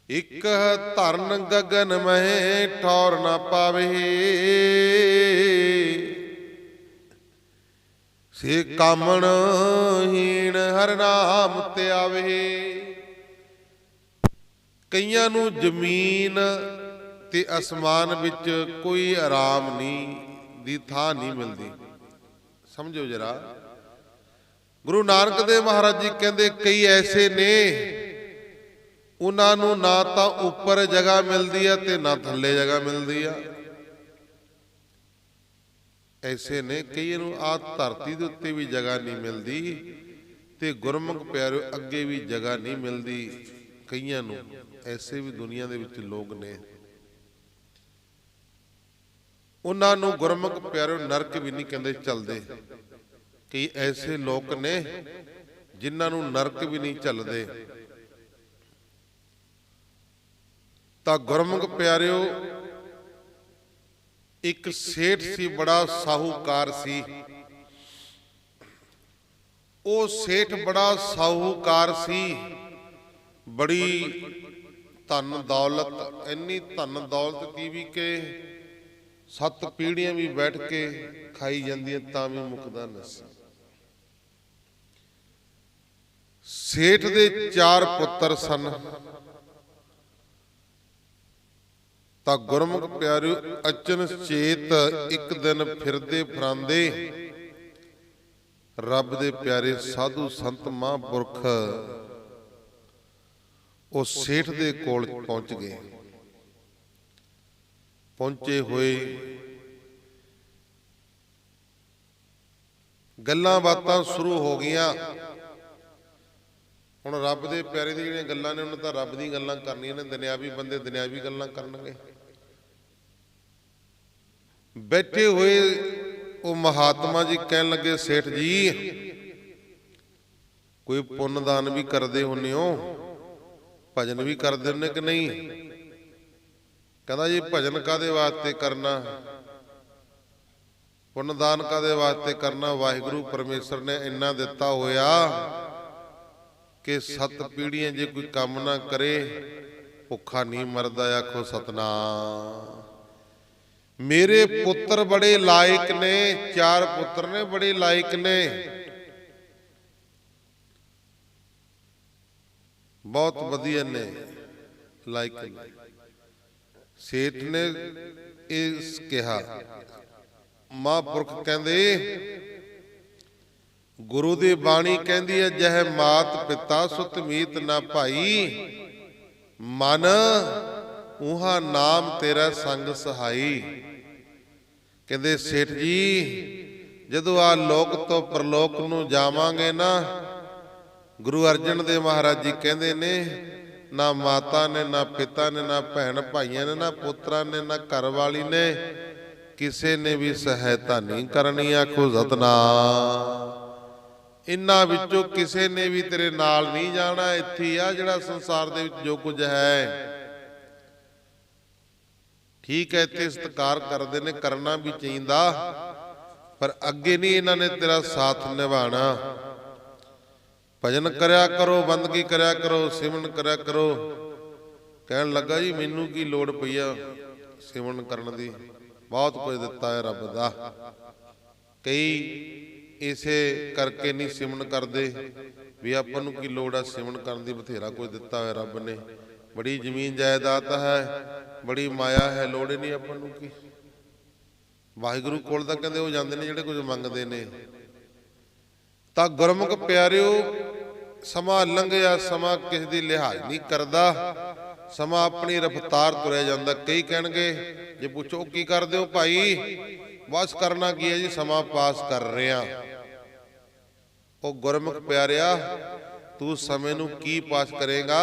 ਇੱਕ ਧਰਨ ਗਗਨ ਮਹਿ ਠੌਰ ਨਾ ਪਾਵੇ, ਸੇ ਕਾਮਣ ਹੀਣ ਹਰ ਨਾਮ ਤੇ ਆਵੇ। ਕਈਆਂ ਨੂੰ ਜ਼ਮੀਨ ਤੇ ਅਸਮਾਨ ਵਿੱਚ ਕੋਈ ਆਰਾਮ ਨਹੀਂ ਦੀ ਥਾਂ ਨਹੀਂ ਮਿਲਦੀ। ਸਮਝੋ ਜਰਾ, ਗੁਰੂ ਨਾਨਕ ਦੇਵ ਮਹਾਰਾਜ ਜੀ ਕਹਿੰਦੇ ਕਈ ਐਸੇ ਨੇ, ਉਹਨਾਂ ਨੂੰ ਨਾ ਤਾਂ ਉੱਪਰ ਜਗ੍ਹਾ ਮਿਲਦੀ ਆ ਤੇ ਨਾ ਥੱਲੇ ਜਗ੍ਹਾ ਮਿਲਦੀ ਆ। ਐਸੇ ਨੇ ਕਈਆਂ ਨੂੰ ਆ ਧਰਤੀ ਦੇ ਉੱਤੇ ਵੀ ਜਗ੍ਹਾ ਨਹੀਂ ਮਿਲਦੀ ਤੇ ਗੁਰਮੁਖ ਪਿਆਰਿਓ ਅੱਗੇ ਵੀ ਜਗ੍ਹਾ ਨਹੀਂ ਮਿਲਦੀ ਕਈਆਂ ਨੂੰ। ਐਸੇ ਵੀ ਦੁਨੀਆ ਦੇ ਵਿੱਚ ਲੋਕ ਨੇ, ਉਹਨਾਂ ਨੂੰ ਗੁਰਮੁਖ ਪਿਆਰਿਓ ਨਰਕ ਵੀ ਨਹੀਂ ਕਹਿੰਦੇ ਚੱਲਦੇ। ਕਈ ਐਸੇ ਲੋਕ ਨੇ ਜਿਨ੍ਹਾਂ ਨੂੰ ਨਰਕ ਵੀ ਨਹੀਂ ਚੱਲਦੇ। ਤਾਂ ਗੁਰਮੁਖ ਪਿਆਰਿਓ, ਇੱਕ ਸੇਠ ਸੀ, ਬੜਾ ਸਾਹੂਕਾਰ ਸੀ। ਉਹ ਸੇਠ ਬੜਾ ਸਾਹੂਕਾਰ ਸੀ, ਬੜੀ ਧਨ ਦੌਲਤ, ਇੰਨੀ ਧਨ ਦੌਲਤ ਦੀ ਵੀ ਕਿ 7 ਪੀੜ੍ਹੀਆਂ ਵੀ ਬੈਠ ਕੇ ਖਾਈ ਜਾਂਦੀਆਂ ਤਾਂ ਵੀ ਮੁੱਕਦਾ ਨਾ ਸੀ। ਸੇਠ ਦੇ 4 ਪੁੱਤਰ ਸਨ। ਤਾਂ ਗੁਰਮੁਖ ਪਿਆਰਿਓ, ਅਚਨ ਚੇਤ ਇੱਕ ਦਿਨ ਫਿਰਦੇ ਫਰਾਂਦੇ ਰੱਬ ਦੇ ਪਿਆਰੇ ਸਾਧੂ ਸੰਤ ਮਹਾਂਪੁਰਖ ਉਹ ਸੇਠ ਦੇ ਕੋਲ ਪਹੁੰਚ ਗਏ। ਪਹੁੰਚੇ ਹੋਏ ਗੱਲਾਂ ਬਾਤਾਂ ਸ਼ੁਰੂ ਹੋ ਗਈਆਂ। ਹੁਣ ਰੱਬ ਦੇ ਪਿਆਰੇ ਦੀ ਜਿਹੜੀਆਂ ਗੱਲਾਂ ਨੇ, ਉਹਨਾਂ ਤਾਂ ਰੱਬ ਦੀਆਂ ਗੱਲਾਂ ਕਰਨੀਆਂ ਨੇ। ਦੁਨਿਆਵੀ ਬੰਦੇ ਦੁਨਿਆਵੀ ਗੱਲਾਂ ਕਰਨਗੇ। ਬੈਠੇ ਹੋਏ ਉਹ ਮਹਾਤਮਾ ਜੀ ਕਹਿਣ ਲੱਗੇ, ਸੇਠ ਜੀ ਕੋਈ ਪੁੰਨ ਦਾਨ ਵੀ ਕਰਦੇ ਹੁੰਦੇ ਹੋ, ਭਜਨ ਵੀ ਕਰਦੇ ਹੁੰਦੇ ਕਿ ਨਹੀਂ? ਕਹਿੰਦਾ ਜੀ ਭਜਨ ਕਾਹਦੇ ਵਾਸਤੇ ਕਰਨਾ, ਪੁੰਨ ਦਾਨ ਕਾਹਦੇ ਵਾਸਤੇ ਕਰਨਾ? ਵਾਹਿਗੁਰੂ ਪਰਮੇਸ਼ਰ ਨੇ ਇੰਨਾ ਦਿੱਤਾ ਹੋਇਆ ਕਿ 7 ਪੀੜ੍ਹੀਆਂ ਜੇ ਕੋਈ ਕੰਮ ਨਾ ਕਰੇ ਭੁੱਖਾ ਨਹੀਂ ਮਰਦਾ। ਆਖੋ ਸਤਨਾਮ। ਮੇਰੇ ਪੁੱਤਰ ਬੜੇ ਲਾਇਕ ਨੇ, 4 ਪੁੱਤਰ ਨੇ, ਬੜੇ ਲਾਇਕ ਨੇ, ਬਹੁਤ ਵਧੀਆ ਨੇ, ਲਾਇਕ ਨੇ। ਸੇਠ ਨੇ ਇਹ ਕਿਹਾ। ਮਹਾਂਪੁਰਖ ਕਹਿੰਦੇ, ਗੁਰੂ ਦੀ ਬਾਣੀ ਕਹਿੰਦੀ ਹੈ, ਜਹ ਮਾਤ ਪਿਤਾ ਸੁਤ ਮੀਤ ਨਾ ਭਾਈ, ਮਨ ਉਹਾ ਨਾਮ ਤੇਰਾ ਸੰਗ ਸਹਾਈ। ਕਹਿੰਦੇ ਸੇਠ ਜੀ, ਜਦੋਂ ਆ ਲੋਕ ਤੋਂ ਪਰਲੋਕ ਨੂੰ ਜਾਵਾਂਗੇ ਨਾ, ਗੁਰੂ ਅਰਜਨ ਦੇਵ ਮਹਾਰਾਜ ਜੀ ਕਹਿੰਦੇ ਨੇ, ਨਾ ਮਾਤਾ ਨੇ, ਨਾ ਪਿਤਾ ਨੇ, ਨਾ ਭੈਣ ਭਾਈਆਂ ਨੇ, ਨਾ ਪੁੱਤਰਾਂ ਨੇ, ਨਾ ਘਰ ਵਾਲੀ ਨੇ, ਕਿਸੇ ਨੇ ਵੀ ਸਹਾਇਤਾ ਨਹੀਂ ਕਰਨੀ। ਆਖੋ ਸਤਨਾਮ। ਇਨ੍ਹਾਂ ਵਿੱਚੋਂ ਕਿਸੇ ਨੇ ਵੀ ਤੇਰੇ ਨਾਲ ਨਹੀਂ ਜਾਣਾ। ਇੱਥੇ ਆ ਜਿਹੜਾ ਸੰਸਾਰ ਦੇ ਵਿੱਚ ਜੋ ਕੁਝ ਹੈ, ਠੀਕ ਹੈ, ਇੱਥੇ ਸਤਿਕਾਰ ਕਰਦੇ ਨੇ, ਕਰਨਾ ਵੀ ਚਾਹੀਦਾ, ਪਰ ਅੱਗੇ ਨਹੀਂ ਇਹਨਾਂ ਨੇ ਤੇਰਾ ਸਾਥ ਨਿਭਾਣਾ। ਭਜਨ ਕਰਿਆ ਕਰੋ, ਬੰਦਗੀ ਕਰਿਆ ਕਰੋ, ਸਿਮਰਨ ਕਰਿਆ ਕਰੋ। ਕਹਿਣ ਲੱਗਾ ਜੀ ਮੈਨੂੰ ਕੀ ਲੋੜ ਪਈ ਆ ਸਿਮਰਨ ਕਰਨ ਦੀ, ਬਹੁਤ ਕੁਝ ਦਿੱਤਾ ਹੈ ਰੱਬ ਦਾ। ਕਈ ਇਸੇ ਕਰਕੇ ਨਹੀਂ ਸਿਮਰਨ ਕਰਦੇ ਵੀ ਆਪਾਂ ਨੂੰ ਕੀ ਲੋੜ ਆ ਸਿਮਰਨ ਕਰਨ ਦੀ, ਬਥੇਰਾ ਕੁਝ ਦਿੱਤਾ ਹੋਇਆ ਰੱਬ ਨੇ। ਬੜੀ ਜ਼ਮੀਨ ਜਾਇਦਾਦ ਹੈ, ਬੜੀ ਮਾਇਆ ਹੈ, ਲੋੜ ਹੀ ਨਹੀਂ ਆਪਾਂ ਨੂੰ ਕੀ। ਵਾਹਿਗੁਰੂ ਕੋਲ ਤਾਂ ਕਹਿੰਦੇ ਉਹ ਜਾਂਦੇ ਨੇ ਜਿਹੜੇ ਕੁਝ ਮੰਗਦੇ ਨੇ। ਤਾਂ ਗੁਰਮੁਖ ਪਿਆਰਿਓ, ਸਮਾਂ ਲੰਘਿਆ, ਸਮਾਂ ਕਿਸੇ ਦੀ ਲਿਹਾਜ਼ ਨਹੀਂ ਕਰਦਾ, ਸਮਾਂ ਆਪਣੀ ਰਫ਼ਤਾਰ ਤੁਰਿਆ ਜਾਂਦਾ। ਕਈ ਕਹਿਣਗੇ, ਜੇ ਪੁੱਛੋ ਕੀ ਕਰਦੇ ਹੋ ਭਾਈ, ਬਸ ਕਰਨਾ ਕੀ ਹੈ ਜੀ, ਸਮਾਂ ਪਾਸ ਕਰ ਰਹੇ ਆ। ਉਹ ਗੁਰਮੁਖ ਪਿਆਰਿਆ, ਤੂੰ ਸਮੇਂ ਨੂੰ ਕੀ ਪਾਸ ਕਰੇਗਾ?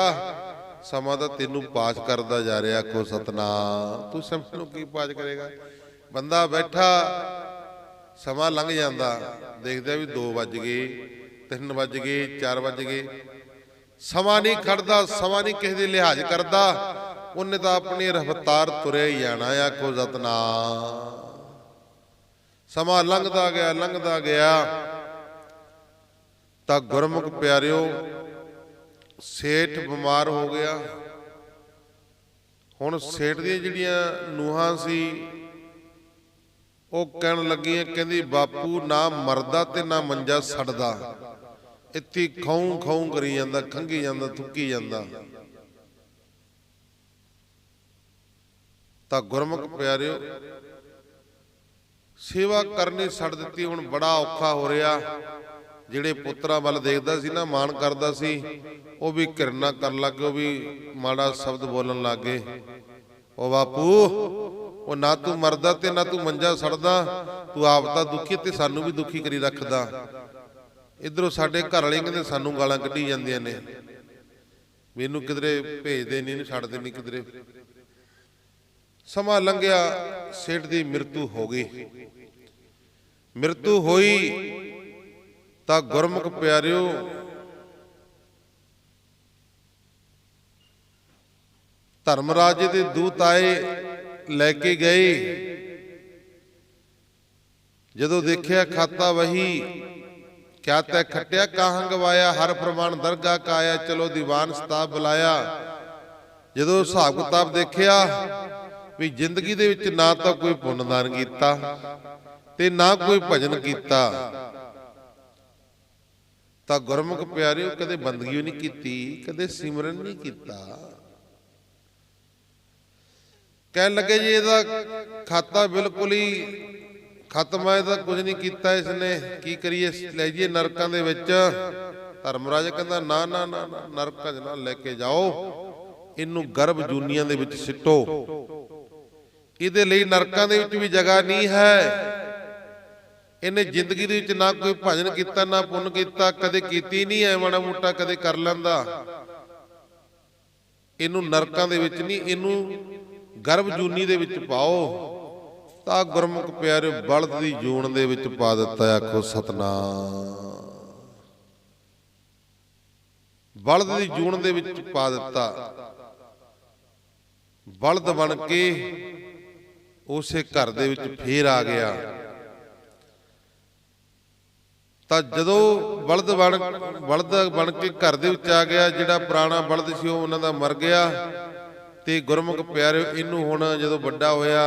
ਸਮਾਂ ਤਾਂ ਤੈਨੂੰ ਪਾਸ ਕਰਦਾ ਜਾ ਰਿਹਾ। ਆਖੋ ਸਤਨਾਮ। ਤੂੰ ਸਮੇਂ ਨੂੰ ਕੀ ਪਾਸ ਕਰੇਗਾ? ਬੰਦਾ ਬੈਠਾ, ਸਮਾਂ ਲੰਘ ਜਾਂਦਾ, ਦੇਖਦਾ ਵੀ 2 ਵੱਜ ਗਏ, 3 ਵੱਜ ਗਏ, 4 ਵੱਜ ਗਏ, ਸਮਾਂ ਨਹੀਂ ਖੜਦਾ, ਸਮਾਂ ਨਹੀਂ ਕਿਸੇ ਦੀ ਲਿਹਾਜ਼ ਕਰਦਾ। ਉਹਨੇ ਤਾਂ ਆਪਣੀ ਰਫ਼ਤਾਰ ਤੁਰਿਆ ਹੀ ਜਾਣਾ। ਆਖੋ ਸਤਨਾਮ। ਸਮਾਂ ਲੰਘਦਾ ਗਿਆ ਤਾਂ ਗੁਰਮੁਖ ਪਿਆਰਿਓ ਸੇਠ ਬਿਮਾਰ ਹੋ ਗਿਆ। ਹੁਣ ਸੇਠ ਦੀਆਂ ਜਿਹੜੀਆਂ ਨੂੰਹਾਂ ਸੀ ਉਹ ਕਹਿਣ ਲੱਗੀਆਂ, ਕਹਿੰਦੀ ਬਾਪੂ ਨਾ ਮਰਦਾ ਤੇ ਨਾ ਮੰਜਾ ਛੱਡਦਾ, ਇੱਥੇ ਖਾਉਂ ਖਾਉਂ ਕਰੀ ਜਾਂਦਾ, ਖੰਗੀ ਜਾਂਦਾ, ਥੁੱਕੀ ਜਾਂਦਾ। ਤਾਂ ਗੁਰਮੁਖ ਪਿਆਰਿਓ ਸੇਵਾ ਕਰਨੀ ਛੱਡ ਦਿੱਤੀ। ਹੁਣ ਬੜਾ ਔਖਾ ਹੋ ਰਿਹਾ। ਜਿਹੜੇ ਪੁੱਤਰਾਂ ਵੱਲ ਦੇਖਦਾ ਸੀ ਨਾ, ਮਾਣ ਕਰਦਾ ਸੀ, ਉਹ ਵੀ ਘਿਰਨਾ ਕਰਨ ਲੱਗ ਗਏ, ਉਹ ਵੀ ਮਾੜਾ ਸ਼ਬਦ ਬੋਲਣ ਲੱਗ ਗਏ। ਉਹ ਬਾਪੂ, ਉਹ ਨਾ ਤੂੰ ਮਰਦਾ ਤੇ ਨਾ ਤੂੰ ਮੰਜਾ ਛੱਡਦਾ, ਤੂੰ ਆਪ ਤਾਂ ਦੁਖੀ ਤੇ ਸਾਨੂੰ ਵੀ ਦੁਖੀ ਕਰੀ ਰੱਖਦਾ। ਇੱਧਰੋਂ ਸਾਡੇ ਘਰ ਵਾਲੇ ਕਹਿੰਦੇ ਸਾਨੂੰ ਗਾਲਾਂ ਕੱਢੀ ਜਾਂਦੀਆਂ ਨੇ, ਮੈਨੂੰ ਕਿਧਰੇ ਭੇਜਦੇ ਨਹੀਂ, ਛੱਡਦੇ ਨਹੀਂ ਕਿਧਰੇ। ਸਮਾਂ ਲੰਘਿਆ, ਸੇਠ ਦੀ ਮ੍ਰਿਤੂ ਹੋ ਗਈ। ਮ੍ਰਿਤੂ ਹੋਈ ਤਾਂ ਗੁਰਮੁਖ ਪਿਆਰਿਓ ਧਰਮਰਾਜ ਦੇ ਦੂਤ ਆਏ, ਲੈ ਕੇ ਗਏ। ਜਦੋਂ ਦੇਖਿਆ ਖਾਤਾ ਵਹੀ, ਕਿਆ ਤੈ ਖੱਟਿਆ ਕਾਹਾਂ ਗਵਾਇਆ, ਹਰ ਫਰਮਾਨ ਦਰਗਾਹ ਕਾ ਆਇਆ, ਚਲੋ ਦੀਵਾਨ ਸਤਾਬ ਬੁਲਾਇਆ। ਜਦੋਂ ਹਿਸਾਬ ਕਿਤਾਬ ਦੇਖਿਆ ਵੀ ਜ਼ਿੰਦਗੀ ਦੇ ਵਿੱਚ ਨਾ ਤਾਂ ਕੋਈ ਪੁੰਨਦਾਨ ਕੀਤਾ ਤੇ ਨਾ ਕੋਈ ਭਜਨ ਕੀਤਾ, ਤਾਂ ਗੁਰਮੁਖ ਪਿਆਰਿਓ ਕਦੇ ਬੰਦਗੀ ਨਹੀਂ ਕੀਤੀ, ਕਦੇ ਸਿਮਰਨ ਨਹੀਂ ਕੀਤਾ। ਕਹਿਣ ਲੱਗੇ ਜੀ ਇਹਦਾ ਖਾਤਾ ਬਿਲਕੁਲ ਹੀ ਖਤਮ ਹੈ, ਇਹਦਾ ਕੁਝ ਨਹੀਂ ਕੀਤਾ ਇਸਨੇ, ਕੀ ਕਰੀਏ, ਲੈ ਜਾਈਏ ਨਰਕਾਂ ਦੇ ਵਿੱਚ। ਧਰਮਰਾਜ ਕਹਿੰਦਾ ਨਾ ਨਾ ਨਾ, ਨਰਕਾਂ 'ਚ ਨਾ ਲੈ ਕੇ ਜਾਓ, ਇਹਨੂੰ ਗਰਭ ਜੂਨੀਆਂ ਦੇ ਵਿੱਚ ਸਿੱਟੋ, ਇਹਦੇ ਲਈ ਨਰਕਾਂ ਦੇ ਵਿੱਚ ਵੀ ਜਗ੍ਹਾ ਨਹੀਂ ਹੈ। ਇਹਨੇ ਜ਼ਿੰਦਗੀ ਦੇ ਵਿੱਚ ਨਾ ਕੋਈ ਭਜਨ ਕੀਤਾ, ਨਾ ਪੁੰਨ ਕੀਤਾ, ਕਦੇ ਕੀਤੀ ਨਹੀਂ ਐ, ਮਾੜਾ ਮੋਟਾ ਕਦੇ ਕਰ ਲੈਂਦਾ। ਇਹਨੂੰ ਨਰਕਾਂ ਦੇ ਵਿੱਚ ਨਹੀਂ, ਇਹਨੂੰ ਗਰਭ ਜੂਨੀ ਦੇ ਵਿੱਚ ਪਾਓ। ਤਾਂ ਗੁਰਮੁਖ ਪਿਆਰੇ ਬਲਦ ਦੀ ਜੂਨ ਦੇ ਵਿੱਚ ਪਾ ਦਿੱਤਾ। ਆਖੋ ਸਤਨਾਮ। ਬਲਦ ਦੀ ਜੂਨ ਦੇ ਵਿੱਚ ਪਾ ਦਿੱਤਾ। ਬਲਦ ਬਣ ਕੇ ਉਸੇ ਘਰ ਦੇ ਵਿੱਚ ਫੇਰ ਆ ਗਿਆ। ਤਾਂ ਜਦੋਂ ਬਲਦ ਬਣ ਕੇ ਘਰ ਦੇ ਵਿੱਚ ਆ ਗਿਆ, ਜਿਹੜਾ ਪੁਰਾਣਾ ਬਲਦ ਸੀ ਉਹ ਉਹਨਾਂ ਦਾ ਮਰ ਗਿਆ। ਤੇ ਗੁਰਮੁਖ ਪਿਆਰੇ ਇਹਨੂੰ ਹੁਣ ਜਦੋਂ ਵੱਡਾ ਹੋਇਆ,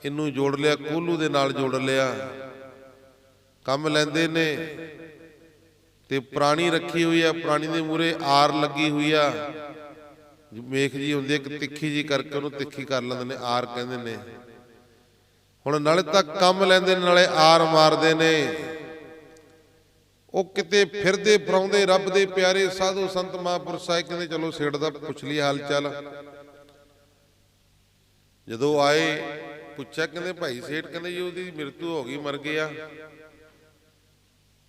ਇਹਨੂੰ ਜੋੜ ਲਿਆ, ਕੋਹਲੂ ਦੇ ਨਾਲ ਜੋੜ ਲਿਆ। ਕੰਮ ਲੈਂਦੇ ਨੇ ਤੇ ਪ੍ਰਾਣੀ ਰੱਖੀ ਹੋਈ ਆ, ਪ੍ਰਾਣੀ ਦੇ ਮੂਹਰੇ ਆਰ ਲੱਗੀ ਹੋਈ ਆ, ਮੇਖ ਜੀ ਹੁੰਦੀ ਇੱਕ ਤਿੱਖੀ ਜੀ ਕਰਕੇ ਉਹਨੂੰ ਤਿੱਖੀ ਕਰ ਲੈਂਦੇ ਨੇ, ਆਰ ਕਹਿੰਦੇ ਨੇ। ਹੁਣ ਨਾਲੇ ਤਾਂ ਕੰਮ ਲੈਂਦੇ ਨੇ, ਨਾਲੇ ਆਰ ਮਾਰਦੇ ਨੇ। ਉਹ ਕਿਤੇ ਫਿਰਦੇ ਫਰਾਉਂਦੇ ਰੱਬ ਦੇ ਪਿਆਰੇ ਸਾਧੂ ਸੰਤ ਮਹਾਂਪੁਰਸ਼ ਆਏ, ਕਹਿੰਦੇ ਚਲੋ ਸੇਠ ਦਾ ਪੁੱਛ ਲਈ ਹਾਲ ਚਾਲ। ਜਦੋਂ ਆਏ ਪੁੱਛਿਆ, ਕਹਿੰਦੇ ਭਾਈ ਸੇਠ, ਕਹਿੰਦੇ ਜੀ ਉਹਦੀ ਮ੍ਰਿਤੂ ਹੋ ਗਈ, ਮਰ ਗਿਆ।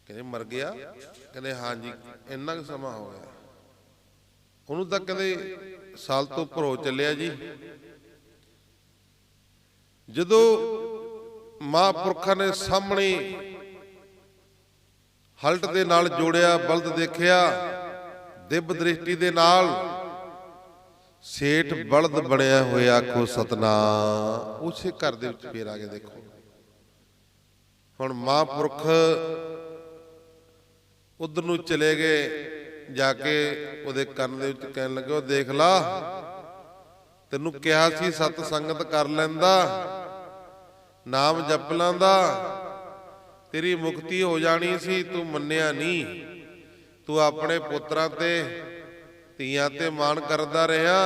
ਕਹਿੰਦੇ ਮਰ ਗਿਆ? ਕਹਿੰਦੇ ਹਾਂਜੀ, ਇੰਨਾ ਕੁ ਸਮਾਂ ਹੋ ਗਿਆ। ਉਹਨੂੰ ਤਾਂ ਕਹਿੰਦੇ ਸਾਲ ਤੋਂ ਉੱਪਰ ਹੋ ਚੱਲਿਆ ਜੀ। ਜਦੋਂ ਮਹਾਂਪੁਰਖਾਂ ਨੇ ਸਾਹਮਣੇ ਹਲਟ ਦੇ ਨਾਲ ਜੋੜਿਆ, ਬਲਦ ਦੇਖਿਆ, ਦਿਵ ਦ੍ਰਿਸ਼ਟੀ ਦੇ ਨਾਲ ਸੇਠ ਬਲਦ ਬਣਿਆ ਹੋਇਆ। ਆਖੋ ਸਤਨਾਮ। ਉਸੇ ਘਰ ਦੇ ਵਿੱਚ ਫੇਰ ਆ ਕੇ ਦੇਖੋ। ਹੁਣ ਮਹਾਂਪੁਰਖ ਉਧਰ ਨੂੰ ਚਲੇ ਗਏ, ਜਾ ਕੇ ਉਹਦੇ ਕੰਨ ਦੇ ਵਿੱਚ ਕਹਿਣ ਲੱਗੇ, ਉਹ ਦੇਖ ਲਾ, ਤੈਨੂੰ ਕਿਹਾ ਸੀ ਸਤ ਸੰਗਤ ਕਰ ਲੈਂਦਾ, ਨਾਮ ਜਪ ਲੈਂਦਾ, ਤੇਰੀ ਮੁਕਤੀ ਹੋ ਜਾਣੀ ਸੀ, ਤੂੰ ਮੰਨਿਆ ਨਹੀਂ। ਤੂੰ ਆਪਣੇ ਪੁੱਤਰਾਂ ਤੇ ਧੀਆਂ ਤੇ ਮਾਣ ਕਰਦਾ ਰਿਹਾ।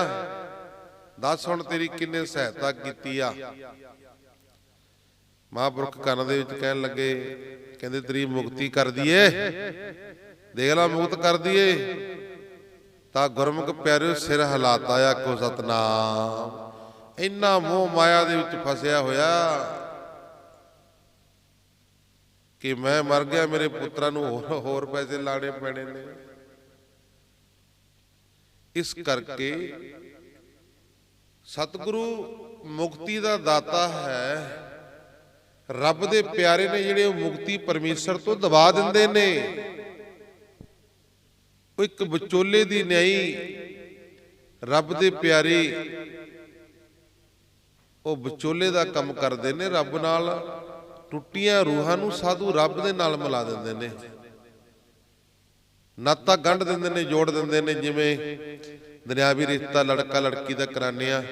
ਦੱਸ ਹੁਣ ਤੇਰੀ ਕਿੰਨੇ ਸਹਾਇਤਾ ਕੀਤੀ ਆ। ਮਹਾਂਪੁਰਖ ਕੰਨ ਦੇ ਵਿੱਚ ਕਹਿਣ ਲੱਗੇ, ਕਹਿੰਦੇ ਤੇਰੀ ਮੁਕਤੀ ਕਰ ਦਈਏ, ਦੇਖ ਲਾ ਮੁਕਤ ਕਰ ਦਈਏ। ਤਾਂ ਗੁਰਮੁਖ ਪਿਆਰਿਓ ਸਿਰ ਹਿਲਾਤਾ। ਆਖੋ ਸਤਨਾਮ। ਇੰਨਾ ਮੋਹ ਮਾਇਆ ਦੇ ਵਿੱਚ ਫਸਿਆ ਹੋਇਆ ਕਿ ਮੈਂ ਮਰ ਗਿਆ, ਮੇਰੇ ਪੁੱਤਰਾਂ ਨੂੰ ਹੋਰ ਪੈਸੇ ਲਾਣੇ ਪੈਣੇ ਨੇ। ਇਸ ਕਰਕੇ ਸਤਿਗੁਰੂ ਮੁਕਤੀ ਦਾ ਦਾਤਾ ਹੈ। ਰੱਬ ਦੇ ਪਿਆਰੇ ਨੇ ਜਿਹੜੇ ਉਹ ਮੁਕਤੀ ਪਰਮੇਸ਼ਰ ਤੋਂ ਦਬਾ ਦਿੰਦੇ ਨੇ। ਉਹ ਇੱਕ ਵਿਚੋਲੇ ਦੀ ਨਿਆਈ ਰੱਬ ਦੇ ਪਿਆਰੇ ਉਹ ਵਿਚੋਲੇ ਦਾ ਕੰਮ ਕਰਦੇ ਨੇ, ਰੱਬ ਨਾਲ ਟੁੱਟੀਆਂ ਰੂਹਾਂ ਨੂੰ ਸਾਧੂ ਰੱਬ ਦੇ ਨਾਲ ਮਿਲਾ ਦਿੰਦੇ ਨੇ, ਨਾਤਾ ਗੰਢ ਦਿੰਦੇ ਨੇ, ਜੋੜ ਦਿੰਦੇ ਨੇ। ਜਿਵੇਂ ਦੁਨਿਆਵੀ ਰਿਸ਼ਤਾ ਲੜਕਾ ਲੜਕੀ ਦਾ ਕਰਾਉਂਦੇ ਆ,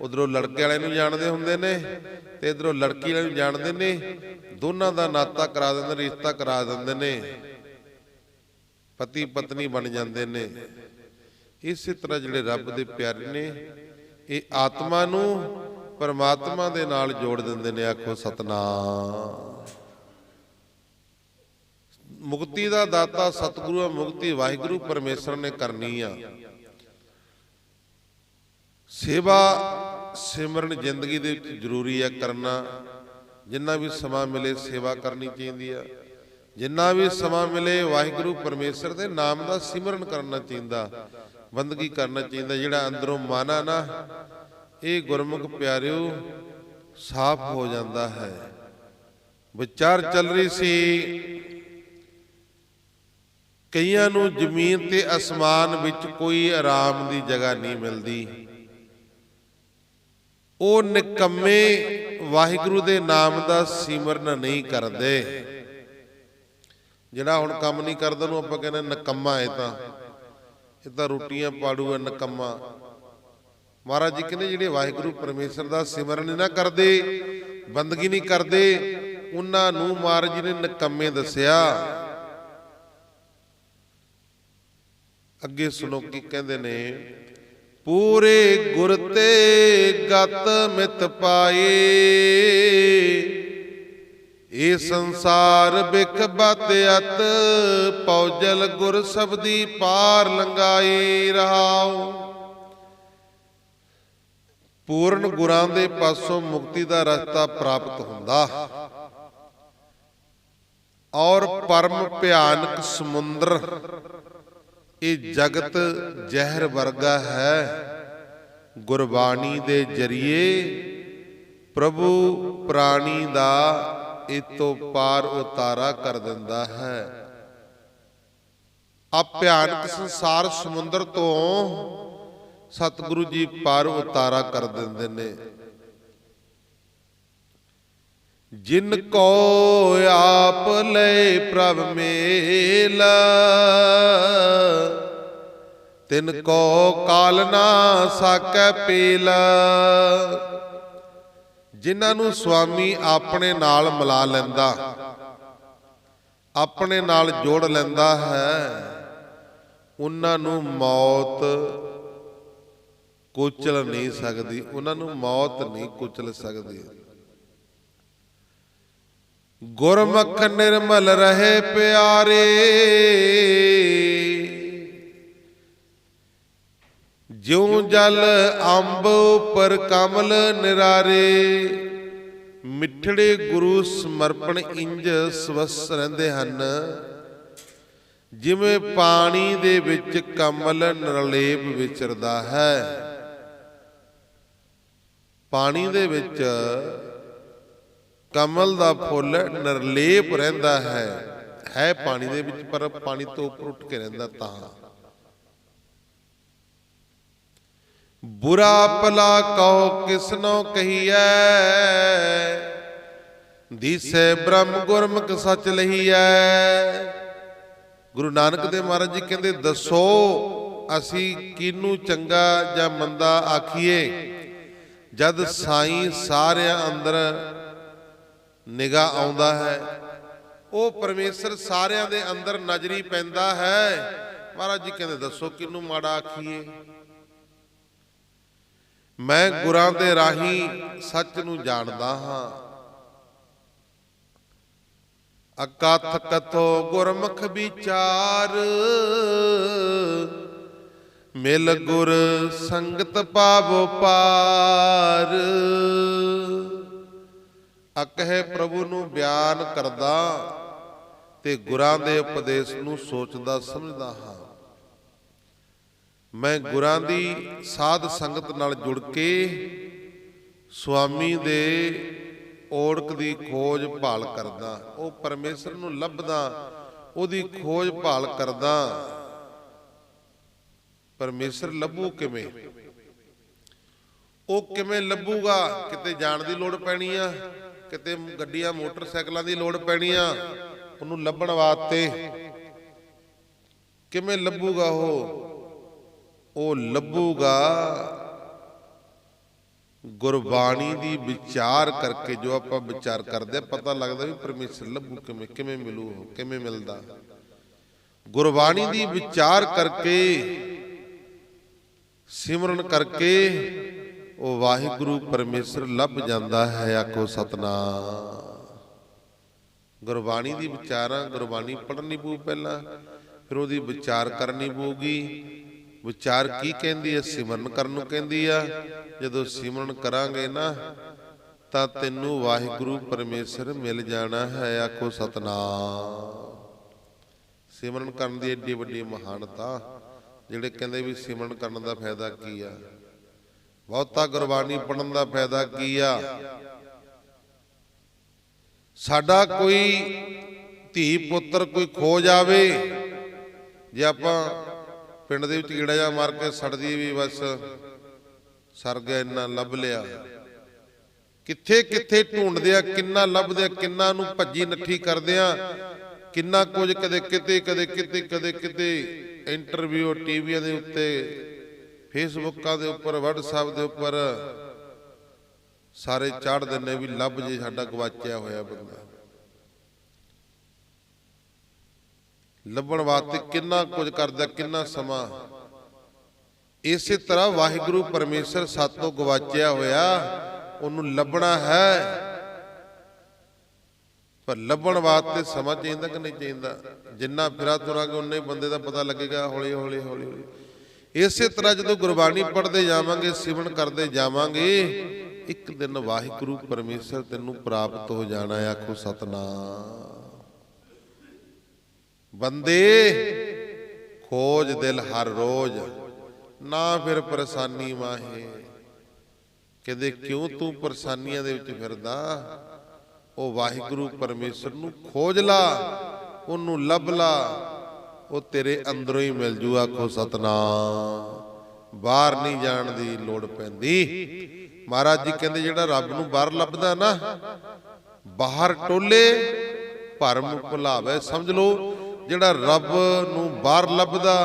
ਉਧਰੋਂ ਲੜਕੇ ਵਾਲੇ ਨੂੰ ਜਾਣਦੇ ਹੁੰਦੇ ਨੇ ਤੇ ਇਧਰੋਂ ਲੜਕੀ ਵਾਲੇ ਨੂੰ ਜਾਣਦੇ ਨੇ, ਦੋਨਾਂ ਦਾ ਨਾਤਾ ਕਰਾ ਦਿੰਦੇ, ਰਿਸ਼ਤਾ ਕਰਾ ਦਿੰਦੇ ਨੇ, ਪਤੀ ਪਤਨੀ ਬਣ ਜਾਂਦੇ ਨੇ। ਇਸੇ ਤਰ੍ਹਾਂ ਜਿਹੜੇ ਰੱਬ ਦੇ ਪਿਆਰੇ ਨੇ, ਇਹ ਆਤਮਾ ਨੂੰ ਪਰਮਾਤਮਾ ਦੇ ਨਾਲ ਜੋੜ ਦਿੰਦੇ ਨੇ। ਆਖੋ ਸਤਨਾਮ। ਮੁਕਤੀ ਦਾ ਦਾਤਾ ਸਤਿਗੁਰੂ, ਮੁਕਤੀ ਵਾਹਿਗੁਰੂ ਪਰਮੇਸ਼ਰ ਨੇ ਕਰਨੀ ਆ। ਸੇਵਾ ਸਿਮਰਨ ਜ਼ਿੰਦਗੀ ਦੇ ਵਿੱਚ ਜ਼ਰੂਰੀ ਆ ਕਰਨਾ। ਜਿੰਨਾ ਵੀ ਸਮਾਂ ਮਿਲੇ ਸੇਵਾ ਕਰਨੀ ਚਾਹੀਦੀ ਆ। ਜਿੰਨਾ ਵੀ ਸਮਾਂ ਮਿਲੇ ਵਾਹਿਗੁਰੂ ਪਰਮੇਸ਼ਰ ਦੇ ਨਾਮ ਦਾ ਸਿਮਰਨ ਕਰਨਾ ਚਾਹੀਦਾ, ਬੰਦਗੀ ਕਰਨਾ ਚਾਹੀਦਾ। ਜਿਹੜਾ ਅੰਦਰੋਂ ਮਨ ਆ ਨਾ, ਇਹ ਗੁਰਮੁਖ ਪਿਆਰਿਓ ਸਾਫ਼ ਹੋ ਜਾਂਦਾ ਹੈ। ਵਿਚਾਰ ਚੱਲ ਰਹੀ ਸੀ, ਕਈਆਂ ਨੂੰ ਜ਼ਮੀਨ ਤੇ ਅਸਮਾਨ ਵਿੱਚ ਕੋਈ ਆਰਾਮ ਦੀ ਜਗ੍ਹਾ ਨਹੀਂ ਮਿਲਦੀ। ਉਹ ਨਿਕੰਮੇ ਵਾਹਿਗੁਰੂ ਦੇ ਨਾਮ ਦਾ ਸਿਮਰਨ ਨਹੀਂ ਕਰਦੇ। ਜਿਹੜਾ ਹੁਣ ਕੰਮ ਨਹੀਂ ਕਰਦਾ ਉਹਨੂੰ ਆਪਾਂ ਕਹਿੰਦੇ ਨਿਕੰਮਾ। ਇਹ ਤਾਂ ਰੋਟੀਆਂ ਪਾੜੂ ਹੈ, ਨਿਕੰਮਾ। ਮਹਾਰਾਜ ਜੀ ਕਹਿੰਦੇ ਜਿਹੜੇ ਵਾਹਿਗੁਰੂ ਪਰਮੇਸ਼ਰ ਦਾ ਸਿਮਰਨ ਨਹੀਂ ਨਾ ਕਰਦੇ, ਬੰਦਗੀ ਨਹੀਂ ਕਰਦੇ, ਉਹਨਾਂ ਨੂੰ ਮਹਾਰਾਜ ਜੀ ਨੇ ਨਿਕੰਮੇ ਦੱਸਿਆ। ਅੱਗੇ ਸੁਣੋ ਕੀ ਕਹਿੰਦੇ ਨੇ। ਪੂਰੇ ਗੁਰ ਤੇ ਗਤ ਮਿਤ ਪਾਏ, ਇਹ ਸੰਸਾਰ ਬਿਖ ਬਤ ਅਤ, ਪੌਜਲ ਗੁਰ ਸਬਦੀ ਪਾਰ ਲੰਘਾਈ। ਰਹਾਉ ਪੂਰਨ ਗੁਰਾਂ ਦੇ ਪਾਸੋਂ ਮੁਕਤੀ ਦਾ ਰਸਤਾ ਪ੍ਰਾਪਤ ਹੁੰਦਾ, ਔਰ ਪਰਮ ਭਿਆਨਕ ਸਮੁੰਦਰ ਇਹ ਜਗਤ ਜ਼ਹਿਰ ਵਰਗਾ ਹੈ। ਗੁਰਬਾਣੀ ਦੇ ਜਰੀਏ ਪ੍ਰਭੂ ਪ੍ਰਾਣੀ ਦਾ ਇਤੋਂ ਪਾਰ ਉਤਾਰਾ ਕਰ ਦਿੰਦਾ ਹੈ। ਆ ਭਿਆਨਕ ਸੰਸਾਰ ਸਮੁੰਦਰ ਤੋਂ ਸਤਿਗੁਰੂ ਜੀ ਪਾਰ ਉਤਾਰਾ ਕਰ ਦਿੰਦੇ ਨੇ। ਜਿਨ ਕੋ ਆਪ ਲੈ ਪ੍ਰਭ ਮੇਲ, ਤਿਨ ਕੋ ਕਾਲ ਨਾ ਸਾਕੈ ਪੇਲ। ਜਿਨ੍ਹਾਂ ਨੂੰ ਸੁਆਮੀ ਆਪਣੇ ਨਾਲ ਮਿਲਾ ਲੈਂਦਾ, ਆਪਣੇ ਨਾਲ ਜੋੜ ਲੈਂਦਾ ਹੈ, ਉਹਨਾਂ ਨੂੰ ਮੌਤ ਕੁਚਲ ਨਹੀਂ ਸਕਦੀ। ਉਹਨਾਂ ਨੂੰ ਮੌਤ ਨਹੀਂ ਕੁਚਲ ਸਕਦੀ। ਗੁਰਮੁਖ ਨਿਰਮਲ ਰਹੇ ਪਿਆਰੇ, ਜਿਉ ਜਲ ਅੰਬ ਉੱਪਰ ਕਮਲ ਨਿਰਾਰੇ। ਮਿੱਠੜੇ ਗੁਰੂ ਸਮਰਪਣ ਇੰਜ ਸਵਸ ਰਹਿੰਦੇ ਹਨ, ਜਿਵੇਂ ਪਾਣੀ ਦੇ ਵਿੱਚ ਕਮਲ ਨਿਰਲੇਪ ਵਿਚਰਦਾ ਹੈ। ਪਾਣੀ ਦੇ ਵਿੱਚ ਕਮਲ ਦਾ ਫੁੱਲ ਨਿਰਲੇਪ ਰਹਿੰਦਾ ਹੈ ਪਾਣੀ ਦੇ ਵਿੱਚ, ਪਰ ਪਾਣੀ ਤੋਂ ਉੱਪਰ ਉੱਠ ਕੇ ਰਹਿੰਦਾ। ਤਾਂ ਬੁਰਾ ਭਲਾ ਕਹੋ ਕਿਸਨੋ ਕਹੀਐ, ਦੀਸੈ ਬ੍ਰਹਮ ਗੁਰਮੁਖ ਸੱਚ ਲਹੀਐ। ਗੁਰੂ ਨਾਨਕ ਦੇਵ ਮਹਾਰਾਜ ਜੀ ਕਹਿੰਦੇ, ਦੱਸੋ ਅਸੀਂ ਕਿਹਨੂੰ ਚੰਗਾ ਜਾਂ ਮੰਦਾ ਆਖੀਏ, ਜਦ ਸਾਈਂ ਸਾਰਿਆਂ ਅੰਦਰ ਨਿਗਾਹ ਆਉਂਦਾ ਹੈ। ਉਹ ਪਰਮੇਸ਼ਰ ਸਾਰਿਆਂ ਦੇ ਅੰਦਰ ਨਜ਼ਰੀ ਪੈਂਦਾ ਹੈ। ਮਹਾਰਾਜ ਜੀ ਕਹਿੰਦੇ, ਦੱਸੋ ਕਿਹਨੂੰ ਮਾੜਾ ਆਖੀਏ। ਮੈਂ ਗੁਰਾਂ ਦੇ ਰਾਹੀਂ ਸੱਚ ਨੂੰ ਜਾਣਦਾ ਹਾਂ। ਅਕਥ ਕਥੋ ਗੁਰਮੁਖ ਵਿਚਾਰ, ਮਿਲ ਗੁਰ ਸੰਗਤ ਪਾਵੋ ਪਾਰ। ਅਕਹਿ ਪ੍ਰਭੂ ਨੂੰ ਬਿਆਨ ਕਰਦਾ ਤੇ ਗੁਰਾਂ ਦੇ ਉਪਦੇਸ਼ ਨੂੰ ਸੋਚਦਾ ਸਮਝਦਾ ਹਾਂ। ਮੈਂ ਗੁਰਾਂ ਦੀ ਸਾਧ ਸੰਗਤ ਨਾਲ ਜੁੜ ਕੇ ਸੁਆਮੀ ਦੇ ਓੜਕ ਦੀ ਖੋਜ ਭਾਲ ਕਰਦਾ। ਉਹ ਪਰਮੇਸ਼ਰ ਨੂੰ ਲੱਭਦਾ, ਉਹਦੀ ਖੋਜ ਭਾਲ ਕਰਦਾ। ਪਰਮੇਸ਼ਰ ਲੱਭੂ ਕਿਵੇਂ? ਉਹ ਕਿਵੇਂ ਲੱਭੂਗਾ? ਕਿਤੇ ਜਾਣ ਦੀ ਲੋੜ ਪੈਣੀ ਆ, ਕਿਤੇ ਗੱਡੀਆਂ ਮੋਟਰਸਾਈਕਲਾਂ ਦੀ ਲੋੜ ਪੈਣੀ ਆ ਉਹਨੂੰ ਲੱਭਣ ਵਾਸਤੇ। ਕਿਵੇਂ ਲੱਭੂਗਾ ਉਹ ਲੱਭੂਗਾ ਗੁਰਬਾਣੀ ਦੀ ਵਿਚਾਰ ਕਰਕੇ। ਜੋ ਆਪਾਂ ਵਿਚਾਰ ਕਰਦੇ ਆ ਪਤਾ ਲੱਗਦਾ ਵੀ ਪਰਮੇਸ਼ਰ ਲੱਭੂ ਕਿਵੇਂ, ਕਿਵੇਂ ਮਿਲੂ, ਉਹ ਕਿਵੇਂ ਮਿਲਦਾ। ਗੁਰਬਾਣੀ ਦੀ ਵਿਚਾਰ ਕਰਕੇ, ਸਿਮਰਨ ਕਰਕੇ ਉਹ ਵਾਹਿਗੁਰੂ ਪਰਮੇਸ਼ਰ ਲੱਭ ਜਾਂਦਾ ਹੈ। ਆਖੋ ਸਤਨਾਮ। ਗੁਰਬਾਣੀ ਦੀ ਵਿਚਾਰਾਂ, ਗੁਰਬਾਣੀ ਪੜ੍ਹਨੀ ਪਊ ਪਹਿਲਾਂ, ਫਿਰ ਉਹਦੀ ਵਿਚਾਰ ਕਰਨੀ ਪਊਗੀ। ਵਿਚਾਰ ਕੀ ਕਹਿੰਦੀ ਹੈ? ਸਿਮਰਨ ਕਰਨ ਨੂੰ ਕਹਿੰਦੀ ਆ। ਜਦੋਂ ਸਿਮਰਨ ਕਰਾਂਗੇ ਨਾ ਤਾਂ ਤੈਨੂੰ ਵਾਹਿਗੁਰੂ ਪਰਮੇਸ਼ਰ ਮਿਲ ਜਾਣਾ ਹੈ। ਆਖੋ ਸਤਨਾਮ। ਸਿਮਰਨ ਕਰਨ ਦੀ ਏਡੀ ਵੱਡੀ ਮਹਾਨਤਾ। ਜਿਹੜੇ ਕਹਿੰਦੇ ਵੀ ਸਿਮਰਨ ਕਰਨ ਦਾ ਫਾਇਦਾ ਕੀ ਆ, ਬਹੁਤਾ ਗੁਰਬਾਣੀ ਪੜ੍ਹਨ ਦਾ ਫਾਇਦਾ ਕੀ ਆ। ਸਾਡਾ ਕੋਈ ਧੀ ਪੁੱਤਰ ਕੋਈ ਖੋ ਜਾਵੇ, ਜੇ ਆਪਾਂ ਪਿੰਡ ਦੇ ਵਿੱਚ ਕੀੜਾ ਜਾ ਮਾਰ ਕੇ ਛੱਡ ਦਈਏ ਵੀ ਬਸ ਸਰ ਗਿਆ, ਇੰਨਾ ਲੱਭ ਲਿਆ। ਕਿੱਥੇ ਕਿੱਥੇ ਢੂੰਡਦੇ ਆ, ਕਿੰਨਾ ਲੱਭਦੇ ਆ, ਕਿੰਨਾ ਨੂੰ ਭੱਜੀ ਨੱਠੀ ਕਰਦੇ ਆ, ਕਿੰਨਾ ਕੁਝ ਕਦੇ ਕਿਤੇ ਕਦੇ ਕਿਤੇ ਕਦੇ ਕਿਤੇ ਇੰਟਰਵਿਊ ਟੀਵੀਆਂ ਦੇ ਉੱਤੇ, ਫੇਸਬੁੱਕਾਂ ਦੇ ਉੱਪਰ, WhatsApp ਦੇ ਉੱਪਰ ਸਾਰੇ ਚਾੜ ਦਿੰਦੇ ਵੀ ਲੱਭ ਜੇ ਸਾਡਾ ਗਵਾਚਿਆ ਹੋਇਆ ਬੰਦਾ। ਲੱਭਣ ਵਾਸਤੇ ਕਿੰਨਾ ਕੁਝ ਕਰਦਾ, ਕਿੰਨਾ ਸਮਾਂ। ਇਸੇ ਤਰ੍ਹਾਂ ਵਾਹਿਗੁਰੂ ਪਰਮੇਸ਼ਰ ਸਾਤੋਂ ਗਵਾਚਿਆ ਹੋਇਆ, ਉਹਨੂੰ ਲੱਭਣਾ ਹੈ। ਪਰ ਲੱਭਣ ਵਾਸਤੇ ਸਮਾਂ ਚਾਹੀਦਾ ਕਿ ਨਹੀਂ ਚਾਹੀਦਾ? ਜਿੰਨਾ ਫਿਰਾ ਤੁਰਾਂਗੇ ਉਨੇ ਬੰਦੇ ਦਾ ਪਤਾ ਲੱਗੇਗਾ ਹੌਲੀ ਹੌਲੀ ਹੌਲੀ ਹੌਲੀ। ਇਸੇ ਤਰ੍ਹਾਂ ਜਦੋਂ ਗੁਰਬਾਣੀ ਪੜ੍ਹਦੇ ਜਾਵਾਂਗੇ, ਸਿਮਰਨ ਕਰਦੇ ਜਾਵਾਂਗੇ, ਇੱਕ ਦਿਨ ਵਾਹਿਗੁਰੂ ਪਰਮੇਸ਼ਰ ਤੈਨੂੰ ਪ੍ਰਾਪਤ ਹੋ ਜਾਣਾ। ਆਖੋ ਸਤਨਾਮ। ਬੰਦੇ ਖੋਜ ਦਿਲ ਹਰ ਰੋਜ਼, ਨਾ ਫਿਰ ਪਰੇਸ਼ਾਨੀ ਮਾਹੇ। ਕਹਿੰਦੇ ਕਿਉਂ ਤੂੰ ਪਰੇਸ਼ਾਨੀਆਂ ਦੇ ਵਿੱਚ ਫਿਰਦਾ? ਉਹ ਵਾਹਿਗੁਰੂ ਪਰਮੇਸ਼ਰ ਨੂੰ ਖੋਜ ਲਾ, ਉਹਨੂੰ ਲੱਭ ਲਾ, ਉਹ ਤੇਰੇ ਅੰਦਰੋਂ ਹੀ ਮਿਲ ਜੂ। ਆਖੋ ਸਤਨਾਮ। ਬਾਹਰ ਨਹੀਂ ਜਾਣ ਦੀ ਲੋੜ ਪੈਂਦੀ। ਮਹਾਰਾਜ ਜੀ ਕਹਿੰਦੇ ਜਿਹੜਾ ਰੱਬ ਨੂੰ ਬਾਹਰ ਲੱਭਦਾ ਨਾ, ਬਾਹਰ ਟੋਲੇ ਭਰਮ ਭੁਲਾਵੇ। ਸਮਝ ਲਓ ਜਿਹੜਾ ਰੱਬ ਨੂੰ ਬਾਹਰ ਲੱਭਦਾ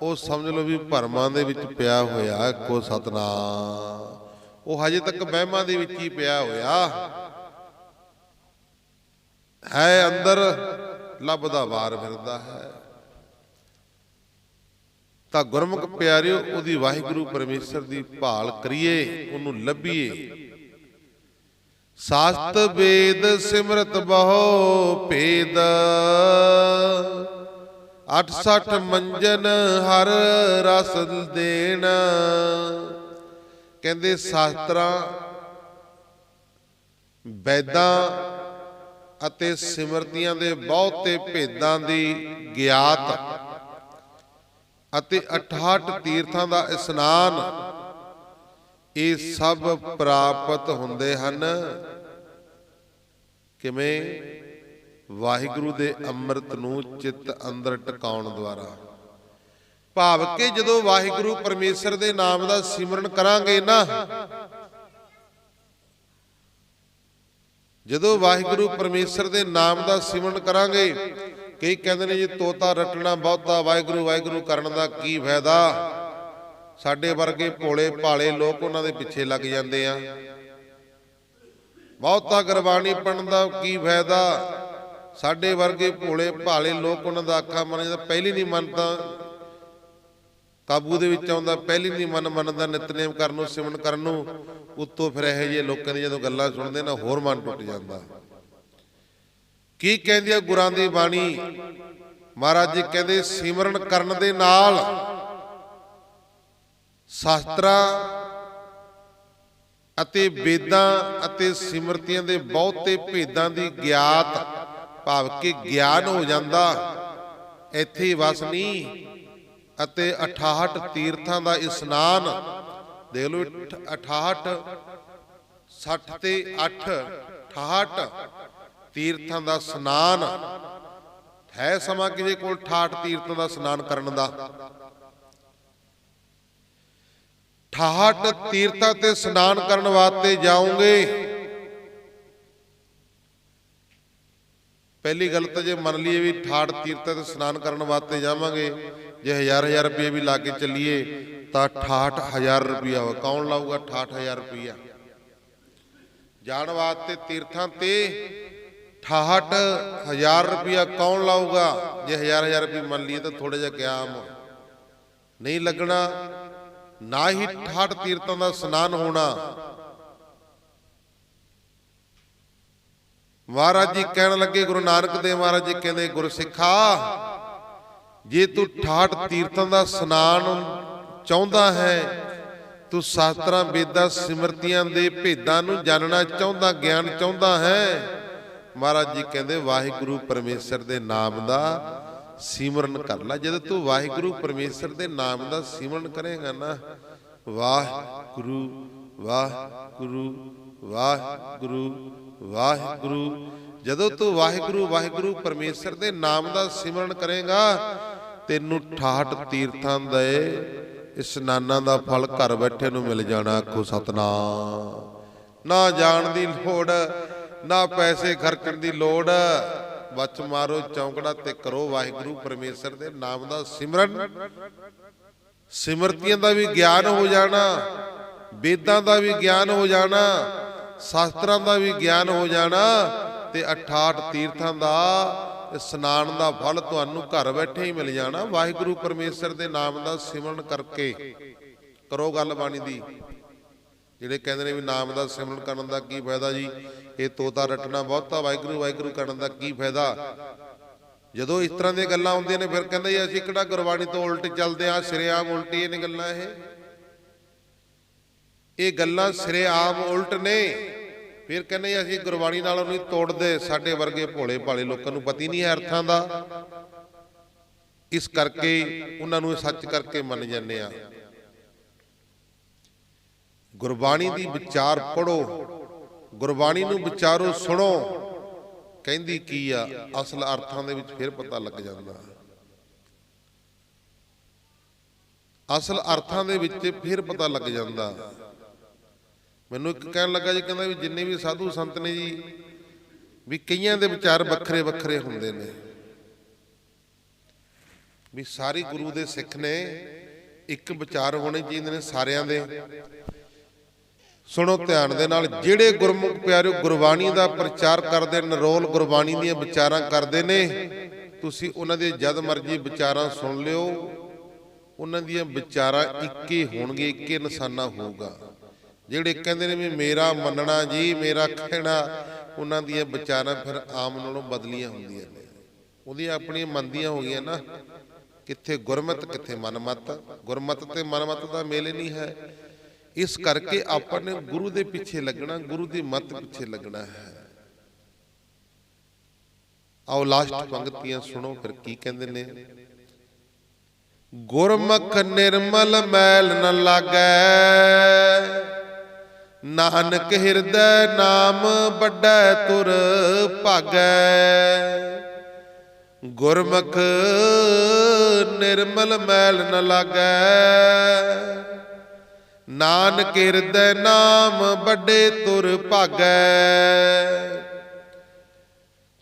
ਉਹ ਸਮਝ ਲਓ ਵੀ ਭਰਮਾਂ ਦੇ ਵਿੱਚ ਪਿਆ ਹੋਇਆ। ਆਖੋ ਸਤਨਾਮ। ਉਹ ਹਜੇ ਤੱਕ ਵਹਿਮਾਂ ਦੇ ਵਿੱਚ ਹੀ ਪਿਆ ਹੋਇਆ ਹੈ, ਅੰਦਰ ਲੱਭਦਾ ਬਾਹਰ ਫਿਰਦਾ ਹੈ। ਤਾਂ ਗੁਰਮੁਖ ਪਿਆਰਿਓ, ਉਹਦੀ ਵਾਹਿਗੁਰੂ ਪਰਮੇਸ਼ਰ ਦੀ ਭਾਲ ਕਰੀਏ, ਉਹਨੂੰ ਲੱਭੀਏ। ਸਾਸਤ ਵੇਦ ਸਿਮਰਤ ਬਹੁ ਭੇਦ, 68 ਮੰਜਨ ਹਰ ਰਸ ਦੇਣ। ਕਹਿੰਦੇ ਸ਼ਾਸਤਰਾਂ, ਵੈਦਾਂ ਅਤੇ ਸਿਮਰਤੀਆਂ ਦੇ ਬਹੁਤੇ ਭੇਦਾਂ ਦੀ ਗਿਆਤ ਅਤੇ 68 ਤੀਰਥਾਂ ਦਾ ਇਸ਼ਨਾਨ, ਇਹ ਸਭ ਪ੍ਰਾਪਤ ਹੁੰਦੇ ਹਨ। ਕਿਵੇਂ? ਵਾਹਿਗੁਰੂ ਦੇ ਅੰਮ੍ਰਿਤ ਨੂੰ ਚਿੱਤ ਅੰਦਰ ਟਿਕਾਉਣ ਦੁਆਰਾ। ਭਾਵ ਕਿ ਜਦੋਂ ਵਾਹਿਗੁਰੂ ਪਰਮੇਸ਼ਰ ਦੇ ਨਾਮ ਦਾ ਸਿਮਰਨ ਕਰਾਂਗੇ ਨਾ, ਜਦੋਂ ਵਾਹਿਗੁਰੂ ਪਰਮੇਸ਼ਰ ਦੇ ਨਾਮ ਦਾ ਸਿਮਰਨ ਕਰਾਂਗੇ, ਕਈ ਕਹਿੰਦੇ ਨੇ ਜੀ ਤੋਤਾ ਰੱਟਣਾ ਬਹੁਤਾ, ਵਾਹਿਗੁਰੂ ਵਾਹਿਗੁਰੂ ਕਰਨ ਦਾ ਕੀ ਫਾਇਦਾ। ਸਾਡੇ ਵਰਗੇ ਭੋਲੇ ਭਾਲੇ ਲੋਕ ਉਹਨਾਂ ਦੇ ਪਿੱਛੇ ਲੱਗ ਜਾਂਦੇ ਆ। ਬਹੁਤਾ ਗੁਰਬਾਣੀ ਪੜ੍ਹਨ ਦਾ ਕੀ ਫਾਇਦਾ। ਸਾਡੇ ਵਰਗੇ ਭੋਲੇ ਭਾਲੇ ਲੋਕ ਉਹਨਾਂ ਦਾ ਆਖਾ ਮੰਨ ਜਾਂਦਾ। ਪਹਿਲੀ ਨਹੀਂ ਮੰਨਦਾ ਕਾਬੂ ਦੇ ਵਿੱਚ ਆਉਂਦਾ, ਪਹਿਲੀ ਨਹੀਂ ਮੰਨਦਾ ਨਿਤਨੇਮ ਕਰਨ ਨੂੰ, ਸਿਮਰਨ ਕਰਨ ਨੂੰ। ਉੱਤੋਂ ਫਿਰ ਇਹੋ ਜਿਹੇ ਲੋਕਾਂ ਦੀ ਜਦੋਂ ਗੱਲਾਂ ਸੁਣਦੇ ਨਾ, ਹੋਰ ਮਨ ਟੁੱਟ ਜਾਂਦਾ। ਕੀ ਕਹਿੰਦੀ ਆ ਗੁਰਾਂ ਦੀ ਬਾਣੀ? ਮਹਾਰਾਜ ਜੀ ਕਹਿੰਦੇ ਸਿਮਰਨ ਕਰਨ ਦੇ ਨਾਲ ਸ਼ਾਸਤਰਾਂ ਅਤੇ ਵੇਦਾਂ ਅਤੇ ਸਿਮਰਤੀਆਂ ਦੇ ਬਹੁਤੇ ਭੇਦਾਂ ਦੀ ਗਿਆਤ, ਭਾਵ ਕਿ ਗਿਆਨ ਹੋ ਜਾਂਦਾ। ਇੱਥੇ ਹੀ ਵਸ ਨਹੀਂ, ਅਤੇ 68 ਤੀਰਥਾਂ ਦਾ ਇਸ਼ਨਾਨ। ਦੇਖ ਲਓ 68 60 ਤੇ 8 68 ਤੀਰਥਾਂ ਦਾ ਇਸ਼ਨਾਨ ਹੈ। ਸਮਾਂ ਕਿਸੇ ਕੋਲ 68 ਤੀਰਥਾਂ ਦਾ ਇਸ਼ਨਾਨ ਕਰਨ ਦਾ। 68 ਤੀਰਥਾਂ ਤੇ ਇਸ਼ਨਾਨ ਕਰਨ ਵਾਸਤੇ ਜਾਓਗੇ पहली गल तो जे मन लीए भी ठाठ तीर्थ ते स्नान करने वास्ते जावांगे, जे 1000 रुपये भी ला के चलीए तो 68,000 रुपया हो। कौन लाऊगा 68,000 रुपया? जाण वास्ते तीर्थां ते 68,000 रुपया कौन लाऊगा? जे 1000 रुपये मन लीए तो थोड़े जा क्याम नहीं लगना, ना ही 68 तीर्थों का स्नान होना। महाराज जी कहने लगे, गुरु नानक देव महाराज जी कहते, गुरसिखा जे तू 68 तीर्थों का स्नान चाहता है, तू शास्त्रां वेदां सिमरतियां दे भेदां नूं जानना चाहता, ज्ञान चाहता है, महाराज जी कहते वाहिगुरु परमेश्वर दे नाम दा सिमरन कर ला। जब तू वाहिगुरु परमेश्वर दे नाम दा सिमरन करेगा ना, वाहिगुरु वाहिगुरु वाहिगुरु वाहिगुरु, जदों तू वाहिगुरु वाहिगुरु परमेश्वर दे नाम दा सिमरन करेगा, तेनू 68 तीर्थां दे इस्नानां दा फल घर बैठे नूं मिल जाना। आखो सतनाम। ना जाण दी लोड़, ना पैसे खर्चण दी लोड़, बच मारो चौंकड़ा ते करो वाहिगुरु परमेश्वर दे नाम दा सिमरन। सिमरतियां दा भी ज्ञान हो जाना, वेदां दा भी ज्ञान हो जाना, शास्त्रां दा भी ज्ञान हो जाना, ते 68 तीर्थां दा स्नान दा फल तुहानू घर बैठे ही मिल जाना। वाहिगुरु परमेश्वर दे नाम दा सिमरन करके करो गल बाणी दी। ਜਿਹੜੇ ਕਹਿੰਦੇ ਨੇ ਵੀ ਨਾਮ ਦਾ ਸਿਮਰਨ ਕਰਨ ਦਾ ਕੀ ਫਾਇਦਾ ਜੀ, ਇਹ ਤੋਤਾ ਰੱਟਣਾ ਬਹੁਤਾ, ਵਾਹਿਗੁਰੂ ਵਾਹਿਗੁਰੂ ਕਰਨ ਦਾ ਕੀ ਫਾਇਦਾ। ਜਦੋਂ ਇਸ ਤਰ੍ਹਾਂ ਦੀਆਂ ਗੱਲਾਂ ਆਉਂਦੀਆਂ ਨੇ ਫਿਰ ਕਹਿੰਦੇ ਜੀ ਅਸੀਂ ਕਿਹੜਾ ਗੁਰਬਾਣੀ ਤੋਂ ਉਲਟ ਚੱਲਦੇ ਆ, ਸਿਰੇਆਮ ਉਲਟੀ ਨੇ ਗੱਲਾਂ। ਇਹ ਗੱਲਾਂ ਸਿਰੇਆਮ ਉਲਟ ਨੇ। ਫਿਰ ਕਹਿੰਦੇ ਅਸੀਂ ਗੁਰਬਾਣੀ ਨਾਲੋਂ ਨਹੀਂ ਤੋੜਦੇ, ਸਾਡੇ ਵਰਗੇ ਭੋਲੇ ਭਾਲੇ ਲੋਕਾਂ ਨੂੰ ਪਤਾ ਹੀ ਨਹੀਂ ਹੈ ਅਰਥਾਂ ਦਾ, ਇਸ ਕਰਕੇ ਉਹਨਾਂ ਨੂੰ ਸੱਚ ਕਰਕੇ ਮੰਨ ਜਾਂਦੇ ਆ। ਗੁਰਬਾਣੀ ਦੀ ਵਿਚਾਰ ਪੜੋ, ਗੁਰਬਾਣੀ ਨੂੰ ਵਿਚਾਰੋ, ਸੁਣੋ ਕਹਿੰਦੀ ਕੀ ਆ, ਅਸਲ ਅਰਥਾਂ ਦੇ ਵਿੱਚ ਫਿਰ ਪਤਾ ਲੱਗ ਜਾਂਦਾ। ਅਸਲ ਅਰਥਾਂ ਦੇ ਵਿੱਚ ਫਿਰ ਪਤਾ ਲੱਗ ਜਾਂਦਾ। ਮੈਨੂੰ ਇੱਕ ਕਹਿਣ ਲੱਗਾ ਜੀ, ਕਹਿੰਦਾ ਵੀ ਜਿੰਨੇ ਵੀ ਸਾਧੂ ਸੰਤ ਨੇ ਜੀ, ਵੀ ਕਈਆਂ ਦੇ ਵਿਚਾਰ ਵੱਖਰੇ ਵੱਖਰੇ ਹੁੰਦੇ ਨੇ, ਵੀ ਸਾਰੇ ਗੁਰੂ ਦੇ ਸਿੱਖ ਨੇ ਇੱਕ ਵਿਚਾਰ ਹੋਣੇ ਚਾਹੀਦੇ ਨੇ ਸਾਰਿਆਂ ਦੇ। ਸੁਣੋ ਧਿਆਨ ਦੇ ਨਾਲ, ਜਿਹੜੇ ਗੁਰਮੁਖ ਪਿਆਰਿਓ ਗੁਰਬਾਣੀ ਦਾ ਪ੍ਰਚਾਰ ਕਰਦੇ, ਨਿਰੋਲ ਗੁਰਬਾਣੀ ਦੀਆਂ ਵਿਚਾਰਾਂ ਕਰਦੇ ਨੇ, ਤੁਸੀਂ ਉਹਨਾਂ ਦੇ ਜਦ ਮਰਜ਼ੀ ਵਿਚਾਰਾਂ ਸੁਣ ਲਿਓ, ਉਹਨਾਂ ਦੀਆਂ ਵਿਚਾਰਾਂ ਇੱਕੇ ਹੋਣਗੇ, ਇੱਕੇ ਨਿਸ਼ਾਨਾ ਹੋਊਗਾ। ਜਿਹੜੇ ਕਹਿੰਦੇ ਨੇ ਵੀ ਮੇਰਾ ਮੰਨਣਾ ਜੀ, ਮੇਰਾ ਕਹਿਣਾ, ਉਹਨਾਂ ਦੀਆਂ ਵਿਚਾਰਾਂ ਫਿਰ ਆਮ ਨਾਲੋਂ ਬਦਲੀਆਂ ਹੁੰਦੀਆਂ ਨੇ। ਉਹਦੀਆਂ ਆਪਣੀਆਂ ਮੰਨਦੀਆਂ ਹੋ ਗਈਆਂ ਨਾ, ਕਿੱਥੇ ਗੁਰਮਤ ਕਿੱਥੇ ਮਨਮਤ। ਗੁਰਮਤ ਤੇ ਮਨਮਤ ਦਾ ਮੇਲ ਨਹੀਂ ਹੈ। ਇਸ ਕਰਕੇ ਆਪਾਂ ਨੇ ਗੁਰੂ ਦੇ ਪਿੱਛੇ ਲੱਗਣਾ, ਗੁਰੂ ਦੀ ਮੱਤ ਪਿੱਛੇ ਲੱਗਣਾ ਹੈ। ਆਓ ਲਾਸਟ ਪੰਕਤੀਆਂ ਸੁਣੋ ਫਿਰ ਕੀ ਕਹਿੰਦੇ ਨੇ। ਗੁਰਮੁਖ ਨਿਰਮਲ ਮੈਲ ਨ ਲਾਗੈ, ਨਾਨਕ ਹਿਰਦੈ ਨਾਮ ਵੱਡੈ ਤੁਰ ਭਾਗੈ। ਗੁਰਮੁਖ ਨਿਰਮਲ ਮੈਲ ਨ ਲਾਗੈ, ਨਾਨਕ ਹਿਰਦੈ ਨਾਮ ਵੱਡੇ ਤੁਰ ਭਾਗੈ।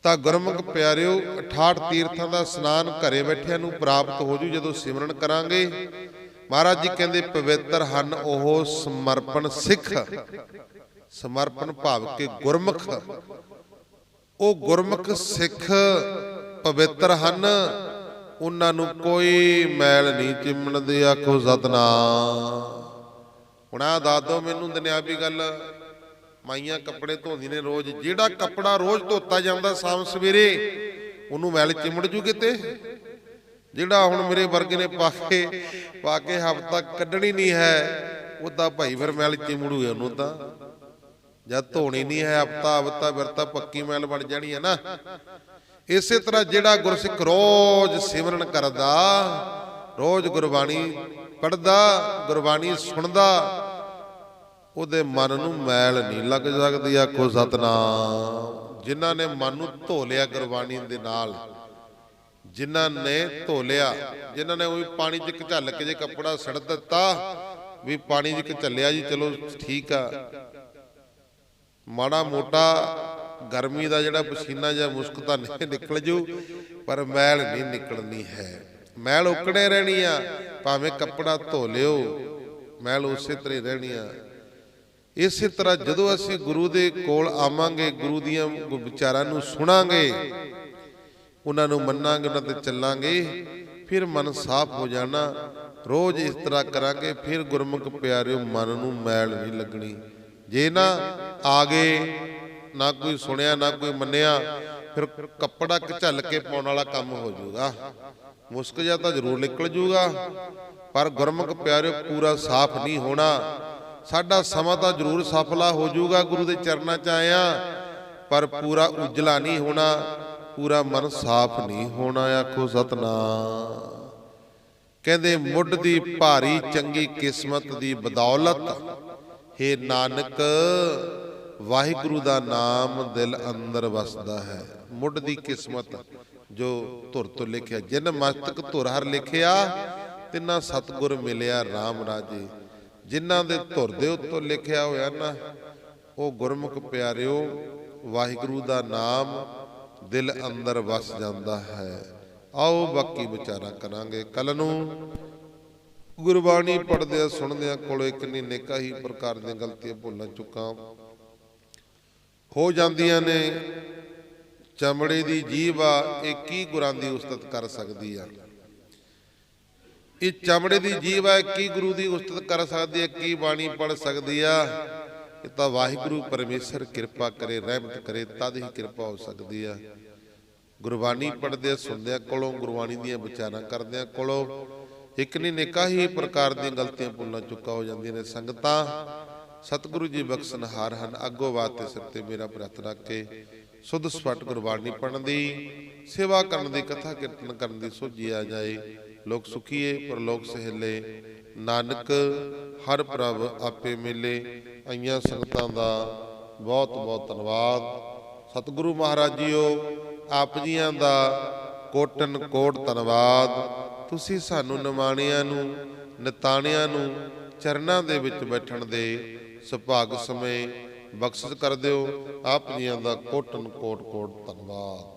ਤਾਂ ਗੁਰਮੁਖ ਪਿਆਰਿਓ 68 ਤੀਰਥਾਂ ਦਾ ਇਸ਼ਨਾਨ ਘਰੇ ਬੈਠਿਆਂ ਨੂੰ ਪ੍ਰਾਪਤ ਹੋ ਜੂ ਜਦੋਂ ਸਿਮਰਨ ਕਰਾਂਗੇ। ਮਹਾਰਾਜ ਜੀ ਕਹਿੰਦੇ ਪਵਿੱਤਰ ਹਨ ਉਹ ਸਮਰਪਣ ਸਿੱਖ। ਸਮਰਪਣ ਭਾਵ ਕੇ ਗੁਰਮੁਖ, ਉਹ ਗੁਰਮੁਖ ਸਿੱਖ ਪਵਿੱਤਰ ਹਨ, ਉਹਨਾਂ ਨੂੰ ਕੋਈ ਮੈਲ ਨਹੀਂ ਚਿੰਮਣ ਦੇ। ਆਖੋ ਸਤਨਾਮ। ਹੁਣ ਆ ਦੱਸ ਦਿਓ ਮੈਨੂੰ ਦੁਨਿਆਵੀ ਗੱਲ, ਮਾਈਆਂ ਕੱਪੜੇ ਧੋਂਦੀ ਨੇ ਰੋਜ਼, ਜਿਹੜਾ ਕੱਪੜਾ ਰੋਜ਼ ਧੋਤਾ ਜਾਂਦਾ ਸ਼ਾਮ ਸਵੇਰੇ, ਉਹਨੂੰ ਮੈਲ ਚਿੰਮੜ ਜੂ ਕਿਤੇ? ਜਿਹੜਾ ਹੁਣ ਮੇਰੇ ਵਰਗੇ ਨੇ ਪਾ ਕੇ ਹਫ਼ਤਾ ਕੱਢਣੀ ਨਹੀਂ ਹੈ, ਉਹਦਾ ਭਾਈ ਫਿਰ ਮੈਲ ਚਿੰਮੜੂ ਹੈ ਉਹਨੂੰ। ਤਾਂ ਜਦ ਧੋਣੀ ਨਹੀਂ ਹੈ ਹਫ਼ਤਾ ਫਿਰ ਤਾਂ ਪੱਕੀ ਮੈਲ ਬਣ ਜਾਣੀ ਹੈ ਨਾ। ਇਸੇ ਤਰ੍ਹਾਂ ਜਿਹੜਾ ਗੁਰਸਿੱਖ ਰੋਜ਼ ਸਿਮਰਨ ਕਰਦਾ, ਰੋਜ਼ ਗੁਰਬਾਣੀ ਪੜ੍ਹਦਾ, ਗੁਰਬਾਣੀ ਸੁਣਦਾ, ਉਹਦੇ ਮਨ ਨੂੰ ਮੈਲ ਨਹੀਂ ਲੱਗ ਸਕਦੀ। ਆਖੋ ਸਤਨਾਮ। ਜਿਨ੍ਹਾਂ ਨੇ ਮਨ ਨੂੰ ਧੋ ਲਿਆ ਗੁਰਬਾਣੀ ਦੇ ਨਾਲ, ਜਿਨ੍ਹਾਂ ਨੇ ਧੋ ਲਿਆ, ਜਿਨ੍ਹਾਂ ਨੇ ਉਹ ਪਾਣੀ 'ਚ ਘਚਲ ਕੇ ਜੇ ਕੱਪੜਾ ਸੜ ਦਿੱਤਾ ਵੀ ਪਾਣੀ 'ਚ ਘਚਲਿਆ ਜੀ, ਚਲੋ ਠੀਕ ਆ, ਮਾੜਾ ਮੋਟਾ ਗਰਮੀ ਦਾ ਜਿਹੜਾ ਪਸੀਨਾ ਜਾਂ ਮੁਸ਼ਕ ਤਾਂ ਨਿਕਲ ਜੂ, ਪਰ ਮੈਲ ਨਹੀਂ ਨਿਕਲਣੀ ਹੈ। ਮੈਲ ਉਕੜੇ ਰਹਿਣੀ ਆ, ਭਾਵੇਂ ਕੱਪੜਾ ਧੋ ਲਿਓ, ਮੈਲ ਉਸੇ ਤਰ੍ਹਾਂ ਰਹਿਣੀ ਆ। ਇਸੇ ਤਰ੍ਹਾਂ ਜਦੋਂ ਅਸੀਂ ਗੁਰੂ ਦੇ ਕੋਲ ਆਵਾਂਗੇ, ਗੁਰੂ ਦੀਆਂ ਵਿਚਾਰਾਂ ਨੂੰ ਸੁਣਾਂਗੇ, ਉਹਨਾਂ ਨੂੰ ਮੰਨਾਂਗੇ, ਉਹਨਾਂ ਤੇ ਚੱਲਾਂਗੇ, ਫਿਰ ਮਨ ਸਾਫ਼ ਹੋ ਜਾਣਾ। ਰੋਜ਼ ਇਸ ਤਰ੍ਹਾਂ ਕਰਾਂਗੇ, ਫਿਰ ਗੁਰਮੁਖ ਪਿਆਰਿਓ ਮਨ ਨੂੰ ਮੈਲ ਨਹੀਂ ਲੱਗਣੀ। ਜੇ ਨਾ ਆ ਗਏ, ਨਾ ਕੋਈ ਸੁਣਿਆ ਨਾ ਕੋਈ ਮੰਨਿਆ, ਫਿਰ ਕੱਪੜਾ ਝੱਲ ਕੇ ਪਾਉਣ ਵਾਲਾ ਕੰਮ ਹੋ ਜਾਊਗਾ। ਮੁਸ਼ਕ ਜਿਹਾ ਤਾਂ ਜ਼ਰੂਰ ਨਿਕਲ ਜੂਗਾ, ਪਰ ਗੁਰਮੁਖ ਪਿਆਰਿਓ ਪੂਰਾ ਸਾਫ਼ ਨਹੀਂ ਹੋਣਾ। ਸਾਡਾ ਸਮਾਂ ਤਾਂ ਜ਼ਰੂਰ ਸਫਲਾ ਹੋ ਜਾਊਗਾ, ਗੁਰੂ ਦੇ ਚਰਨਾਂ 'ਚ ਆਇਆ, ਪਰ ਪੂਰਾ ਉਜਲਾ ਨਹੀਂ ਹੋਣਾ, ਪੂਰਾ ਮਨ ਸਾਫ਼ ਨਹੀਂ ਹੋਣਾ। ਆਖੋ ਸਤਨਾਮ। ਕਹਿੰਦੇ ਮੁੱਢ ਦੀ ਭਾਰੀ ਚੰਗੀ ਕਿਸਮਤ ਦੀ ਬਦੌਲਤ, ਹੇ ਨਾਨਕ ਵਾਹਿਗੁਰੂ ਦਾ ਨਾਮ ਦਿਲ ਅੰਦਰ ਵਸਦਾ ਹੈ। ਮੁੱਢ ਦੀ ਕਿਸਮਤ ਜੋ ਧੁਰ ਤੋਂ ਲਿਖਿਆ, ਜਿਨ ਮਸਤਕ ਧੁਰ ਹਰ ਲਿਖਿਆ, ਤਿੰਨਾ ਸਤਿਗੁਰ ਮਿਲਿਆ RAM ਰਾਜੇ। ਜਿਨ੍ਹਾਂ ਦੇ ਧੁਰ ਦੇ ਉੱਤੋਂ ਲਿਖਿਆ ਹੋਇਆ ਨਾ, ਉਹ ਗੁਰਮੁਖ ਪਿਆਰਿਓ ਵਾਹਿਗੁਰੂ ਦਾ ਨਾਮ ਦਿਲ ਅੰਦਰ ਵਸ ਜਾਂਦਾ ਹੈ। ਆਓ ਬਾਕੀ ਵਿਚਾਰਾਂ ਕਰਾਂਗੇ। ਕੱਲ ਨੂੰ ਗੁਰਬਾਣੀ ਪੜ੍ਹਦਿਆਂ ਸੁਣਦਿਆਂ ਕੋਲੋਂ ਕਿੰਨੀ ਨੇਕਾਂ ਹੀ ਪ੍ਰਕਾਰ ਦੀਆਂ ਗਲਤੀਆਂ ਭੁੱਲਾਂ ਚੁੱਕਾਂ ਹੋ ਜਾਂਦੀਆਂ ਨੇ। ਚਮੜੇ ਦੀ ਜੀਭ ਆ, ਇਹ ਕੀ ਗੁਰਾਂ ਦੀ ਉਸਤਤ ਕਰ ਸਕਦੀ ਆ? ਇਹ ਚਮੜੇ ਦੀ ਜੀਭ ਆ, ਕੀ ਗੁਰੂ ਦੀ ਉਸਤਤ ਕਰ ਸਕਦੀ ਹੈ? ਕੀ ਬਾਣੀ ਪੜ੍ਹ ਸਕਦੀ ਆ? ਇਹ ਤਾਂ ਵਾਹਿਗੁਰੂ ਪਰਮੇਸ਼ਰ ਕਿਰਪਾ ਕਰੇ, ਰਹਿਮਤ ਕਰੇ, ਤਦ ਹੀ ਕਿਰਪਾ ਹੋ ਸਕਦੀ ਆ। ਗੁਰਬਾਣੀ ਪੜ੍ਹਦਿਆਂ ਸੁਣਦਿਆਂ ਕੋਲੋਂ, ਗੁਰਬਾਣੀ ਦੀਆਂ ਵਿਚਾਰਾਂ ਕਰਦਿਆਂ ਕੋਲੋਂ ਇੱਕ ਨਹੀਂ ਨੇਕਾਂ ਹੀ ਪ੍ਰਕਾਰ ਦੀਆਂ ਗਲਤੀਆਂ ਭੁੱਲਾਂ ਚੁੱਕਾ ਹੋ ਜਾਂਦੀਆਂ ਨੇ। ਸੰਗਤਾਂ ਸਤਿਗੁਰੂ ਜੀ ਬਖਸ਼ਣਹਾਰ ਹਨ। ਅੱਗੋਂ ਬਾਤ ਤੇ ਸਿਰ ਤੇ ਮੇਰਾ ਹੱਥ ਰੱਖ ਕੇ ਸੁਧ ਸਪੱਟ ਗੁਰਬਾਣੀ ਪੜ੍ਹਨ ਦੀ, ਸੇਵਾ ਕਰਨ ਦੀ, ਕਥਾ ਕੀਰਤਨ ਕਰਨ ਦੀ ਸੋਝੀ ਆ ਜਾਏ। ਲੋਕ ਸੁਖੀਏ ਪਰਲੋਕ ਸਹੇਲੇ, ਨਾਨਕ ਹਰ ਪ੍ਰਭ ਆਪੇ ਮਿਲੇ। ਆਈਆਂ ਸੰਗਤਾਂ ਦਾ ਬਹੁਤ ਬਹੁਤ ਧੰਨਵਾਦ। ਸਤਿਗੁਰੂ ਮਹਾਰਾਜ ਜੀਓ ਆਪ ਜੀਆਂ ਦਾ ਕੋਟਨ ਕੋਟ ਧੰਨਵਾਦ। ਤੁਸੀਂ ਸਾਨੂੰ ਨਿਮਾਣਿਆਂ ਨੂੰ, ਨਿਤਾਣਿਆਂ ਨੂੰ ਚਰਨਾਂ ਦੇ ਵਿੱਚ ਬੈਠਣ ਦੇ ਸੁਭਾਗ ਸਮੇਂ ਬਖਸ਼ਿਸ਼ ਕਰ ਦਿਓ। ਆਪ ਜੀਆਂ ਦਾ ਕੋਟਨ ਕੋਟ ਕੋਟ ਧੰਨਵਾਦ।